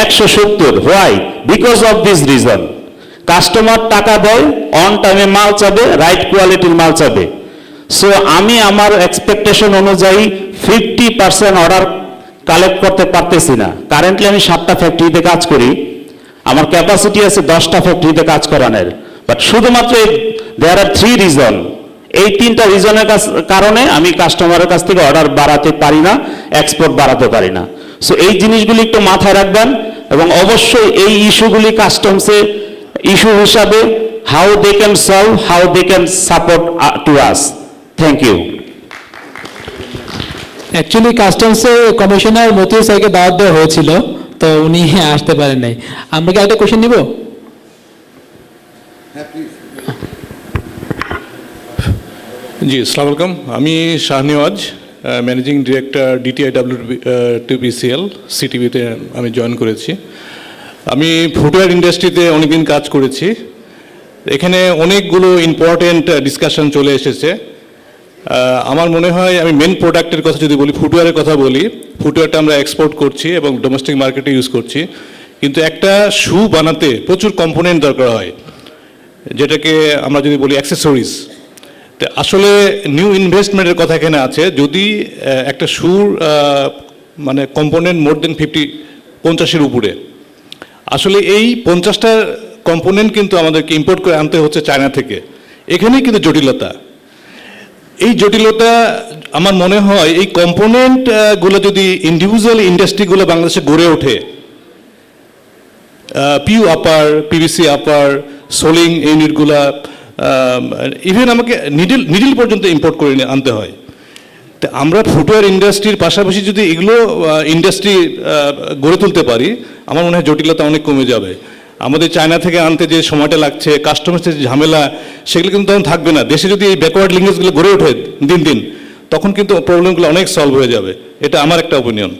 170। Why? Because of this reason. Customer টাকা দেয়, অন টাইমে মাল চাবে, রাইট কোয়ালিটির মাল চাবে। সো আমি আমার এক্সপেকটেশন অনুযায়ী 50% অর্ডার কালেক্ট করতে পারতেছি না। কারেন্টলি আমি 7টা ফ্যাক্টরিতে কাজ করি, আমার ক্যাপাসিটি আছে 10টা ফ্যাক্টরিতে কাজ করানোর। বাট শুধুমাত্র দেয়ার আর 3 রিজন। এই 3টা রিজনের কারণে আমি কাস্টমারের কাছ থেকে অর্ডার বাড়াতে পারি না, এক্সপোর্ট বাড়াতে পারি না। সো এই জিনিসগুলি একটু মাথায় রাখবেন এবং অবশ্যই এই ইস্যুগুলি কাস্টমসে ইস্যু হিসাবে how they can solve, how they can support to us. Thank you. Actually কাস্টমসে কমিশনার মতিউর স্যারকে দাওয়াত দেওয়া হয়েছিল, তো উনি আসতে পারেন নাই। আমরা কি একটা কোশ্চেন নিব? জি, আসসালামু আলাইকুম। আমি শাহনেওয়াজ, ম্যানেজিং ডিরেক্টর DTIW2BCL সিটিভিতে আমি জয়েন করেছি। আমি ফুটওয়্যার ইন্ডাস্ট্রিতে অনেকদিন কাজ করেছি। এখানে অনেকগুলো ইম্পর্টেন্ট ডিসকাশন চলে এসেছে। আমার মনে হয় আমি মেন প্রোডাক্টের কথা যদি বলি, ফুটওয়্যারের কথা বলি, ফুটওয়্যারটা আমরা এক্সপোর্ট করছি এবং ডোমেস্টিক মার্কেটে ইউজ করছি। কিন্তু একটা শু বানাতে প্রচুর কম্পোনেন্ট দরকার হয়, যেটাকে আমরা যদি বলি অ্যাক্সেসরিজ। তো আসলে নিউ ইনভেস্টমেন্টের কথা এখানে আছে। যদি একটা শুর মানে কম্পোনেন্ট মোর দেন 50-এর উপরে, আসলে এই 50টা কম্পোনেন্ট কিন্তু আমাদেরকে ইম্পোর্ট করে আনতে হচ্ছে চায়না থেকে। এখানেই কিন্তু জটিলতা। এই জটিলতা আমার মনে হয় এই কম্পোনেন্টগুলো যদি ইন্ডিভিজুয়াল ইন্ডাস্ট্রিগুলো বাংলাদেশে গড়ে ওঠে, পিউ আপার, পিভিসি আপার, সোলিং ইউনিটগুলা, ইভেন আমাকে নিডল পর্যন্ত ইম্পোর্ট করে আনতে হয়। তো আমরা ফুটওয়্যার ইন্ডাস্ট্রির পাশাপাশি যদি এগুলো ইন্ডাস্ট্রি গড়ে তুলতে পারি, আমার মনে হয় জটিলতা অনেক কমে যাবে। আমাদের চায়না থেকে আনতে যে সময়টা লাগছে, কাস্টমার্সের যে ঝামেলা, সেগুলো কিন্তু তখন থাকবে না। দেশে যদি এই ব্যাকওয়ার্ড লিঙ্কেজগুলো গড়ে ওঠে দিন দিন, তখন কিন্তু প্রবলেমগুলো অনেক সলভ হয়ে যাবে। এটা আমার একটা ওপিনিয়ন।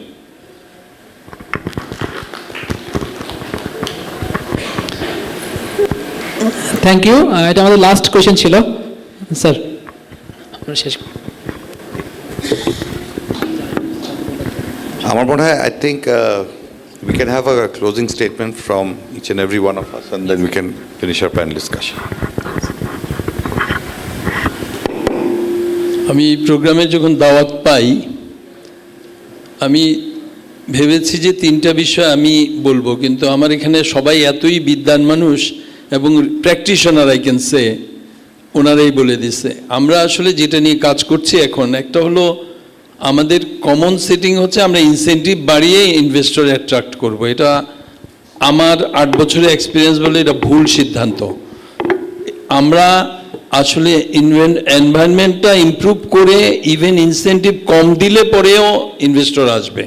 Thank you. এটা আমাদের লাস্ট কোয়েশ্চেন ছিল। স্যার আপনারা শেষ করুন। আমার মনে হয়, I think we can have a closing statement from each and every one of us, and then we can finish our panel discussion. আমি এই প্রোগ্রামে যখন দাওয়াত পাই, আমি ভেবেছি যে 3টা বিষয় আমি বলবো, কিন্তু আমার এখানে সবাই এতই বিদ্বান মানুষ এবং প্র্যাকটিশনার আই ক্যান সে, ওনারাই বলে দিছে। আমরা আসলে যেটা নিয়ে কাজ করছি এখন, একটা হলো আমাদের কমন সেটিং হচ্ছে আমরা ইনসেন্টিভ বাড়িয়ে ইনভেস্টর অ্যাট্রাক্ট করব। এটা আমার 8 বছরের এক্সপিরিয়েন্স বলে এটা ভুল সিদ্ধান্ত। আমরা আসলে এনভায়রনমেন্টটা ইমপ্রুভ করে ইভেন ইনসেন্টিভ কম দিলে পরেও ইনভেস্টর আসবে।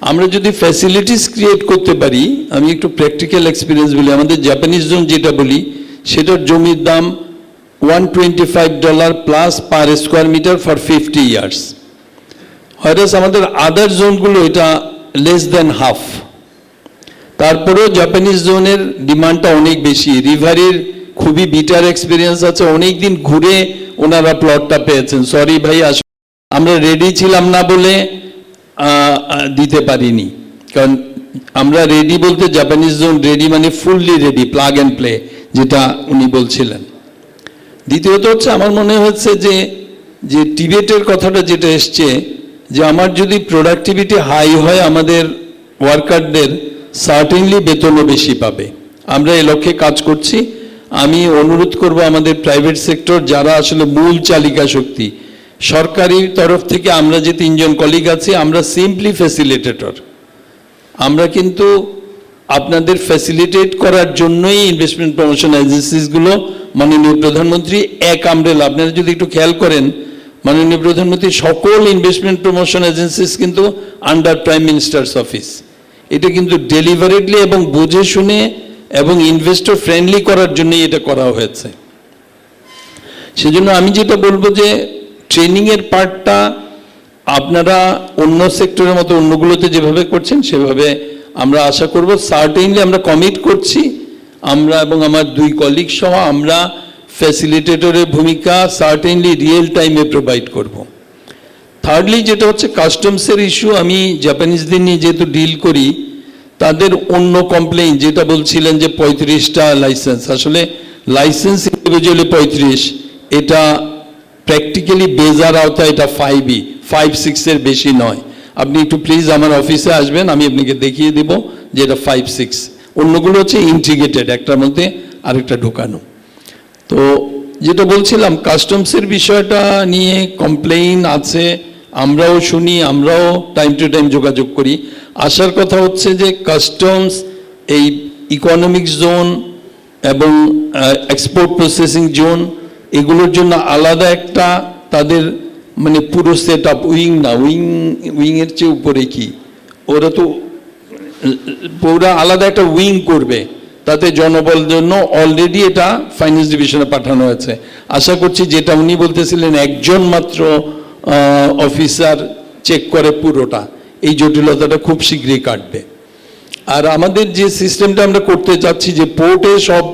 আমরা যদি ফ্যাসিলিটিস ক্রিয়েট করতে পারি, আমি একটু প্র্যাকটিক্যাল এক্সপিরিয়েন্স বলি, আমাদের জাপানিজ জোন যেটা বলি, সেটার জমির দাম $125 plus per square metre for 50 years. হয়তো আমাদের আদার জোনগুলো এটা লেস দেন হাফ। তারপরেও জাপানিজ জোনের ডিমান্ডটা অনেক বেশি। রিভারের খুবই বিটার এক্সপিরিয়েন্স আছে, অনেক দিন ঘুরে ওনারা প্লটটা পেয়েছেন। সরি ভাই, আমরা রেডি ছিলাম না বলে দিতে পারিনি। কারণ আমরা রেডি বলতে জাপানিজ জোন রেডি মানে fully ready, plug and play, যেটা উনি বলছিলেন। দ্বিতীয়ত হচ্ছে আমার মনে হচ্ছে যে টিবেটের কথাটা যেটা এসছে, যে আমার যদি প্রোডাক্টিভিটি হাই হয়, আমাদের ওয়ার্কারদের সার্টেনলি বেতনও বেশি পাবে। আমরা এ লক্ষ্যে কাজ করছি। আমি অনুরোধ করব আমাদের প্রাইভেট সেক্টর, যারা আসলে মূল চালিকা শক্তি, সরকারি তরফ থেকে আমরা যে 3 জন কলিগ আছি আমরা সিম্পলি ফ্যাসিলিটেটর। আমরা কিন্তু আপনাদের ফ্যাসিলিটেট করার জন্যই ইনভেস্টমেন্ট প্রমোশন এজেন্সিসগুলো মাননীয় প্রধানমন্ত্রী এক আমব্রেলা, আপনারা যদি একটু খেয়াল করেন মাননীয় প্রধানমন্ত্রী সকল ইনভেস্টমেন্ট প্রমোশন এজেন্সিস কিন্তু আন্ডার প্রাইম মিনিস্টার্স অফিস। এটা কিন্তু ডেলিভারেটলি এবং বুঝে শুনে এবং ইনভেস্টর ফ্রেন্ডলি করার জন্যই এটা করা হয়েছে। সেজন্য আমি যেটা বলবো যে ট্রেনিংয়ের পার্টটা আপনারা অন্য সেক্টরের মতো অন্যগুলোতে যেভাবে করছেন সেভাবে আমরা আশা করব। সার্টেনলি আমরা কমিট করছি, আমরা এবং আমার 2 কলিগ সহ আমরা ফ্যাসিলিটেটরের ভূমিকা সার্টেনলি রিয়েল টাইমে প্রোভাইড করব। থার্ডলি যেটা হচ্ছে কাস্টমসের ইস্যু, আমি জাপানিজদের নিয়ে যেহেতু ডিল করি তাদের অন্য কমপ্লেইন যেটা বলছিলেন যে 35টা লাইসেন্স, আসলে লাইসেন্স ইন্ডিভিজুয়ালি 35, এটা প্র্যাকটিক্যালি বেজার আওতায় এটা 5E, 5-6 বেশি নয়। আপনি একটু প্লিজ আমার অফিসে আসবেন, আমি আপনাকে দেখিয়ে দেব যে এটা 5-6, অন্যগুলো হচ্ছে ইন্টিগ্রেটেড, একটার মধ্যে আরেকটা ঢোকানো। তো যেটা বলছিলাম কাস্টমসের বিষয়টা নিয়ে কমপ্লেইন আছে, আমরাও শুনি, আমরাও টাইম টু টাইম যোগাযোগ করি। আসার কথা হচ্ছে যে কাস্টমস এই ইকোনমিক জোন এবং এক্সপোর্ট প্রসেসিং জোন এগুলোর জন্য আলাদা একটা তাদের মানে পুরো সেট আপ, উইং না উইংয়ের চেয়ে উপরে কি ওরা তো পুরো আলাদা একটা উইং করবে, তাতে জনবল জন্য অলরেডি এটা ফাইন্যান্স ডিভিশনে পাঠানো হয়েছে। আশা করছি যেটা উনি বলতেছিলেন একজন মাত্র অফিসার চেক করে পুরোটা, এই জটিলতাটা খুব শীঘ্রই কাটবে। আর আমাদের যে সিস্টেমটা আমরা করতে চাচ্ছি যে পোর্টে সব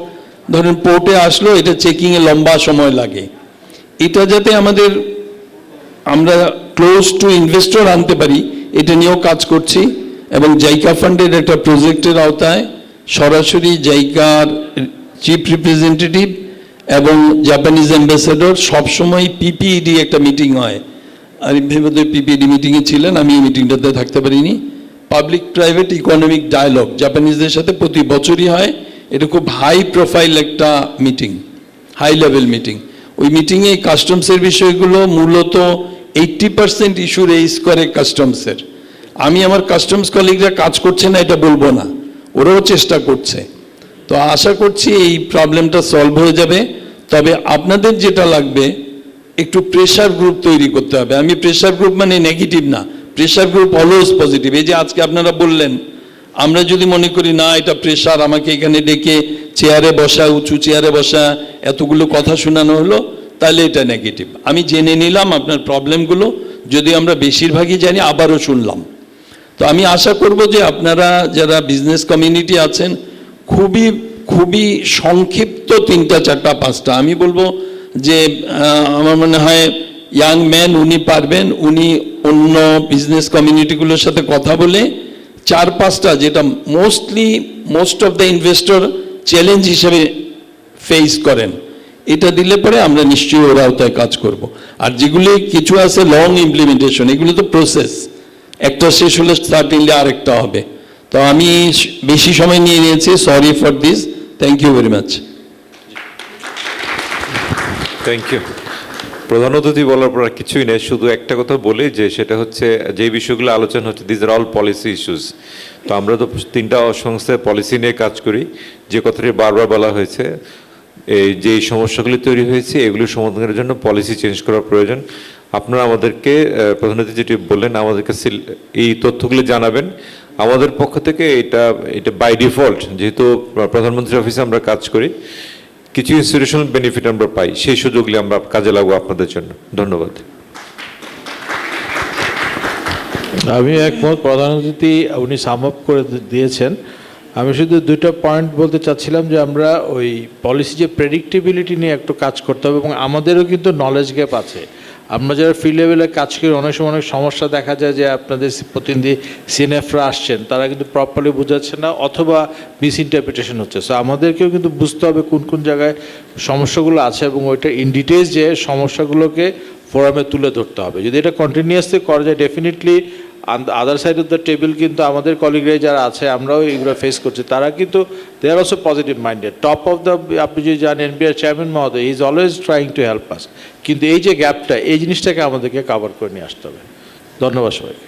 ধরেন পোর্টে আসলো, এটা চেকিংয়ে লম্বা সময় লাগে, এটা যাতে আমরা ক্লোজ টু ইনভেস্টর আনতে পারি এটা নিয়েও কাজ করছি। এবং জাইকা ফান্ডের একটা প্রজেক্টের আওতায় সরাসরি জাইকার চিফ রিপ্রেজেন্টেটিভ এবং জাপানিজ অ্যাম্বাসেডর সবসময় পিপিইডি একটা মিটিং হয়, আরিফ ভাই বোধহয় পিপিইডি মিটিংয়ে ছিলেন, আমি এই মিটিংটাতে থাকতে পারিনি। পাবলিক প্রাইভেট ইকোনমিক ডায়ালগ জাপানিজদের সাথে প্রতি বছরই হয়, এটা খুব হাই প্রোফাইল একটা মিটিং, হাই লেভেল মিটিং। ওই মিটিংয়ে কাস্টমসের বিষয়গুলো মূলত 80% ইস্যু রেইজ করে কাস্টমসের। আমি আমার কাস্টমস কলিগরা কাজ করছে না এটা বলবো না, ওরাও চেষ্টা করছে। তো আশা করছি এই প্রবলেমটা সলভ হয়ে যাবে। তবে আপনাদের যেটা লাগবে একটু প্রেশার গ্রুপ তৈরি করতে হবে। আমি প্রেশার গ্রুপ মানে নেগেটিভ না, প্রেশার গ্রুপ অলওয়েজ পজিটিভ। এই যে আজকে আপনারা বললেন, আমরা যদি মনে করি না এটা প্রেশার, আমাকে এখানে ডেকে চেয়ারে বসা, উঁচু চেয়ারে বসা, এতগুলো কথা শোনানো হলো, তাহলে এটা নেগেটিভ। আমি জেনে নিলাম আপনার প্রবলেমগুলো, যদি আমরা বেশিরভাগই জানি আবারও শুনলাম। তো আমি আশা করব যে আপনারা যারা বিজনেস কমিউনিটি আছেন খুবই খুবই সংক্ষিপ্ত 3টা 4টা 5টা, আমি বলবো যে আমার মনে হয় ইয়াং ম্যান উনি পারবেন, উনি অন্য বিজনেস কমিউনিটিগুলোর সাথে কথা বলে 4-5টা যেটা most of the investor challenge হিসেবে ফেস করেন, এটা দিলে পরে আমরা নিশ্চয়ই ওর আওতায় কাজ করব। আর যেগুলি কিছু আছে লং ইমপ্লিমেন্টেশন, এগুলো তো প্রসেস, একটা শেষ হলে সার্টেনলি আরেকটা হবে। তো আমি বেশি সময় নিয়ে নিয়েছি, sorry for this, thank you very much. Thank you. প্রধান অতিথি বলার পর আর কিছুই নেই, শুধু একটা কথা বলি যে সেটা হচ্ছে যে বিষয়গুলো আলোচনা হচ্ছে this are all policy issues. তো আমরা তো 3টা সংস্থায় পলিসি নিয়ে কাজ করি, যে কথাটি বারবার বলা হয়েছে এই যে সমস্যাগুলি তৈরি হয়েছে এগুলি সমাধানের জন্য পলিসি চেঞ্জ করার প্রয়োজন। আপনারা আমাদেরকে প্রধান অতিথি যেটি বললেন আমাদেরকে এই তথ্যগুলি জানাবেন। আমাদের পক্ষ থেকে এটা বাই ডিফল্ট যেহেতু প্রধানমন্ত্রীর অফিসে আমরা কাজ করি, কিছু ইনস্টিটিউশনাল বেনিফিট আমরা পাই, সেই সুযোগগুলি আমরা কাজে লাগবো আপনাদের জন্য। ধন্যবাদ। আমি একমত, প্রধান অতিথি উনি সাম আপ করে দিয়েছেন। আমি শুধু 2টা পয়েন্ট বলতে চাচ্ছিলাম যে আমরা ওই পলিসি যে প্রেডিক্টেবিলিটি নিয়ে একটু কাজ করতে হবে, এবং আমাদেরও কিন্তু নলেজ গ্যাপ আছে। আমরা যারা ফিল্ড লেভেলে কাজ করি অনেক সময় অনেক সমস্যা দেখা যায় যে আপনাদের প্রতিনিধি সিএনএফরা আসছেন, তারা কিন্তু প্রপারলি বোঝাচ্ছে না অথবা মিস ইন্টারপ্রিটেশন হচ্ছে। সো আমাদেরকেও কিন্তু বুঝতে হবে কোন কোন জায়গায় সমস্যাগুলো আছে এবং ওইটা ইন ডিটেলস যে সমস্যাগুলোকে ফোরামে তুলে ধরতে হবে। যদি এটা কন্টিনিউয়াসলি করা যায় definitely other side of the table কিন্তু আমাদের কলিগরাই যারা আছে আমরাও এগুলো ফেস করছি, তারা কিন্তু they are also positive minded. Top of the, আপনি যদি জানেন এনবিআর চেয়ারম্যান মহোদয়, he is always trying to help us, কিন্তু এই যে গ্যাপটা, এই জিনিসটাকে আমাদেরকে কভার করে নিয়ে আসতে হবে। ধন্যবাদ সবাইকে।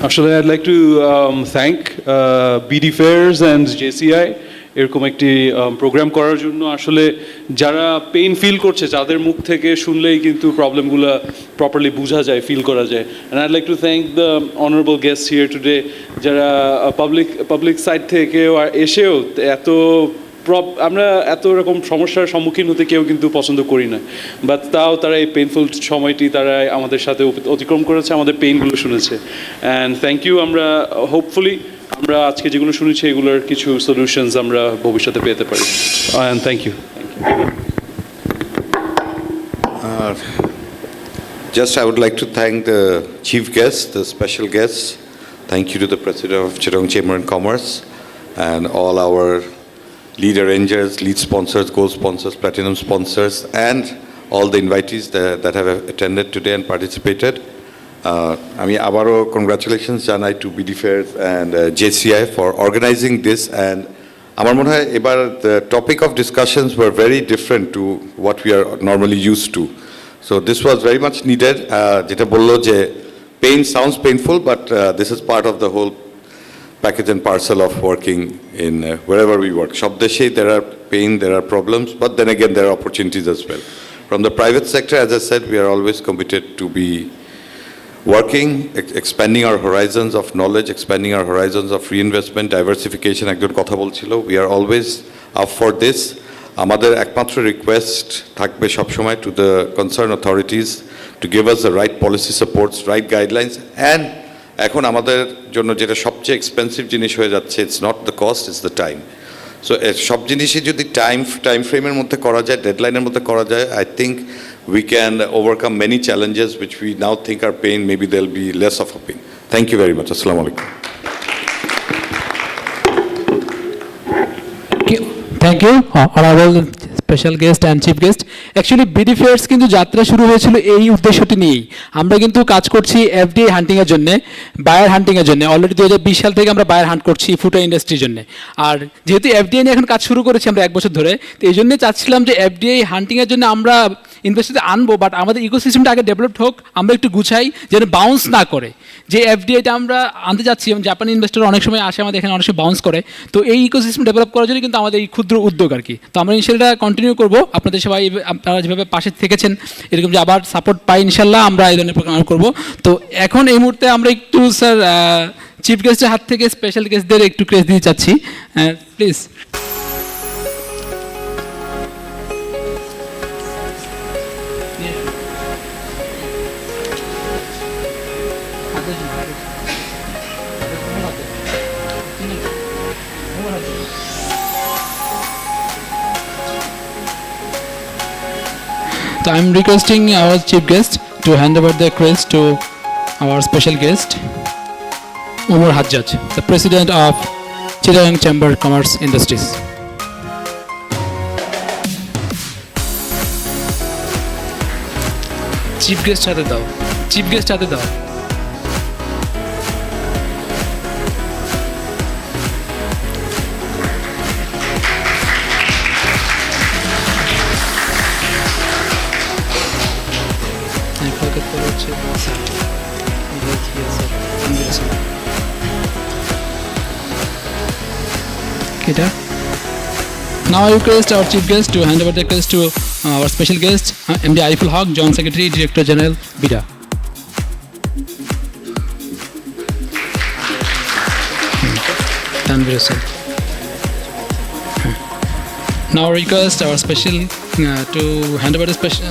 Actually, I'd like to thank BDFairs and JCI এরকম একটি প্রোগ্রাম করার জন্য। আসলে যারা পেইন ফিল করছে, যাদের মুখ থেকে শুনলেই কিন্তু প্রবলেমগুলো প্রপারলি বোঝা যায়, ফিল করা যায়। And I'd like to thank the honourable guest here today, যারা পাবলিক সাইড থেকেও এসেও আমরা এত রকম সমস্যার সম্মুখীন হতে কেউ কিন্তু পছন্দ করি না, বাট তাও তারা এই পেইনফুল সময়টি তারা আমাদের সাথে অতিক্রম করেছে, আমাদের পেইনগুলো শুনেছে। And thank you. আমরা হোপফুলি আমরা আজকে যেগুলো শুনেছি এগুলোর কিছু সলিউশনস আমরা ভবিষ্যতে পেতে পারি। And thank you. Just I would like to thank the chief guests, the special guests. Thank you to the President of Chittagong Chamber and Commerce and all our lead arrangers, lead sponsors, gold sponsors, platinum sponsors, and all the invitees that have attended today and participated. আমি আবারও congratulations জানাই to BDFairs and JCI for organizing this, and আমার মনে হয় এবার the topic of discussions were very different to what we are normally used to. So this was very much needed. যেটা বললো যে pain sounds painful, but this is part of the whole package and parcel of working in wherever we work. সব দেশেই there are pain, there are problems, but then again there are opportunities as well. From the private sector, as I said, we are always committed to be working, expanding our horizons of knowledge, expanding our horizons of reinvestment, diversification. একজন কথা বলছিল, we are always up for this. আমাদের একমাত্র request থাকবে সবসময় to the concerned authorities to give us the right policy supports, right guidelines, and এখন আমাদের জন্য যেটা সবচেয়ে এক্সপেন্সিভ জিনিস হয়ে যাচ্ছে, it's not the cost, it's the time. So সব জিনিসই যদি টাইম ফ্রেমের মধ্যে করা যায়, ডেডলাইনের মধ্যে করা যায়, I think we can overcome many challenges which we now think are pain. Maybe there'll be less of a pain. Thank you very much. Assalamu alaikum. Thank you, honorable special guest and chief guest. Actually BDFairs কিন্তু যাত্রা শুরু হয়েছিল এই উদ্দেশ্যটি নিয়েই। আমরা কিন্তু কাজ করছি FDI হান্টিংয়ের জন্য, বায়ার হান্টিংয়ের জন্য। অলরেডি 2020 সাল থেকে আমরা বায়ার হান্ট করছি ফুটওয়্যার ইন্ডাস্ট্রির জন্য। আর যেহেতু FDI নিয়ে এখন কাজ শুরু করেছি আমরা 1 বছর ধরে, তো এই জন্যই চাচ্ছিলাম যে FDI হান্টিংয়ের জন্য আমরা ইনভেস্টরদের আনবো, বাট আমাদের ইকোসিস্টেমটা আগে ডেভেলপড হোক, আমরা একটু গুছাই যেন বাউন্স না করে। যে FDIটা আমরা আনতে যাচ্ছি, এবং জাপানি ইনভেস্টর অনেক সময় আসে আমাদের এখানে, অনেক সময় বাউন্স করে। তো এই ইকোসিস্টেম ডেভেলপ করার জন্য কিন্তু আমাদের এই ক্ষুদ্র উদ্যোগ আর কি। তো আমরা ইনশাল্লাহ কন্টিনিউ করবো। আপনাদের সবাই আপনারা যেভাবে পাশে থেকেছেন, এরকম যে আবার সাপোর্ট পাই ইনশাল্লাহ আমরা এই ধরনের প্রোগ্রাম করবো। তো এখন এই মুহূর্তে আমরা একটু স্যার চিফ গেস্টের হাত থেকে স্পেশাল গেস্টদের একটু ক্রেজ দিতে চাচ্ছি, please. So I'm requesting our chief guest to hand over the crest to our special guest, Omar Hazzaz, the president of Chittagong Chamber Commerce Industries. Chief guest হাতে দাও, chief guest হাতে দাও। Now I request our chief guest to hand over the crest to our special guest, MD Ariful Hoque, Joint Secretary, Director General, BIDA. Tanvir Hossian. Now I request our special to hand over the special.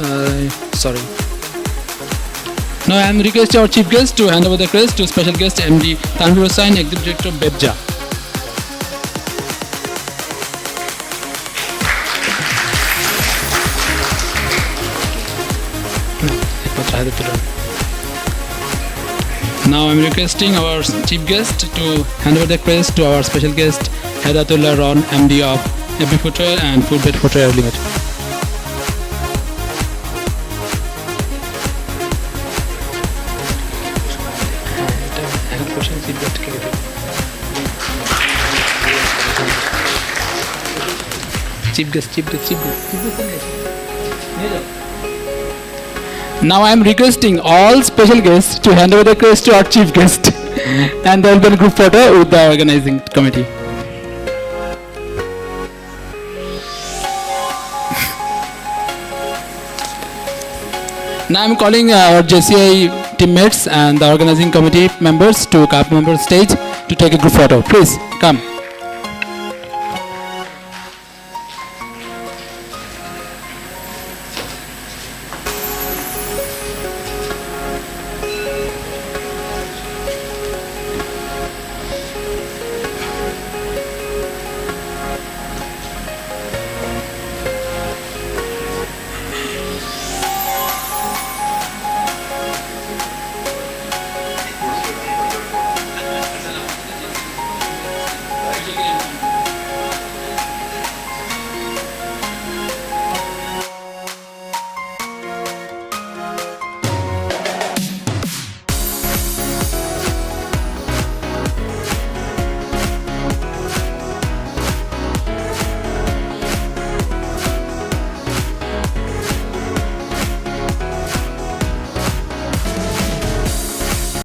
Now I am requesting our chief guest to hand over the crest to special guest MD Tanvir Hossian, Executive Director, BEPZA. Now I am requesting our chief guest to hand over the crest to our special guest Hedayet Ullah Ron, MD of FB Footwear and Footbed Footwear Ltd. chief guest. Now I am requesting all special guests to hand over the crest to our chief guest, and there will be a group photo with the organizing committee. Now I am calling our JCI teammates and the organizing committee members to come on stage to take a group photo. Please come.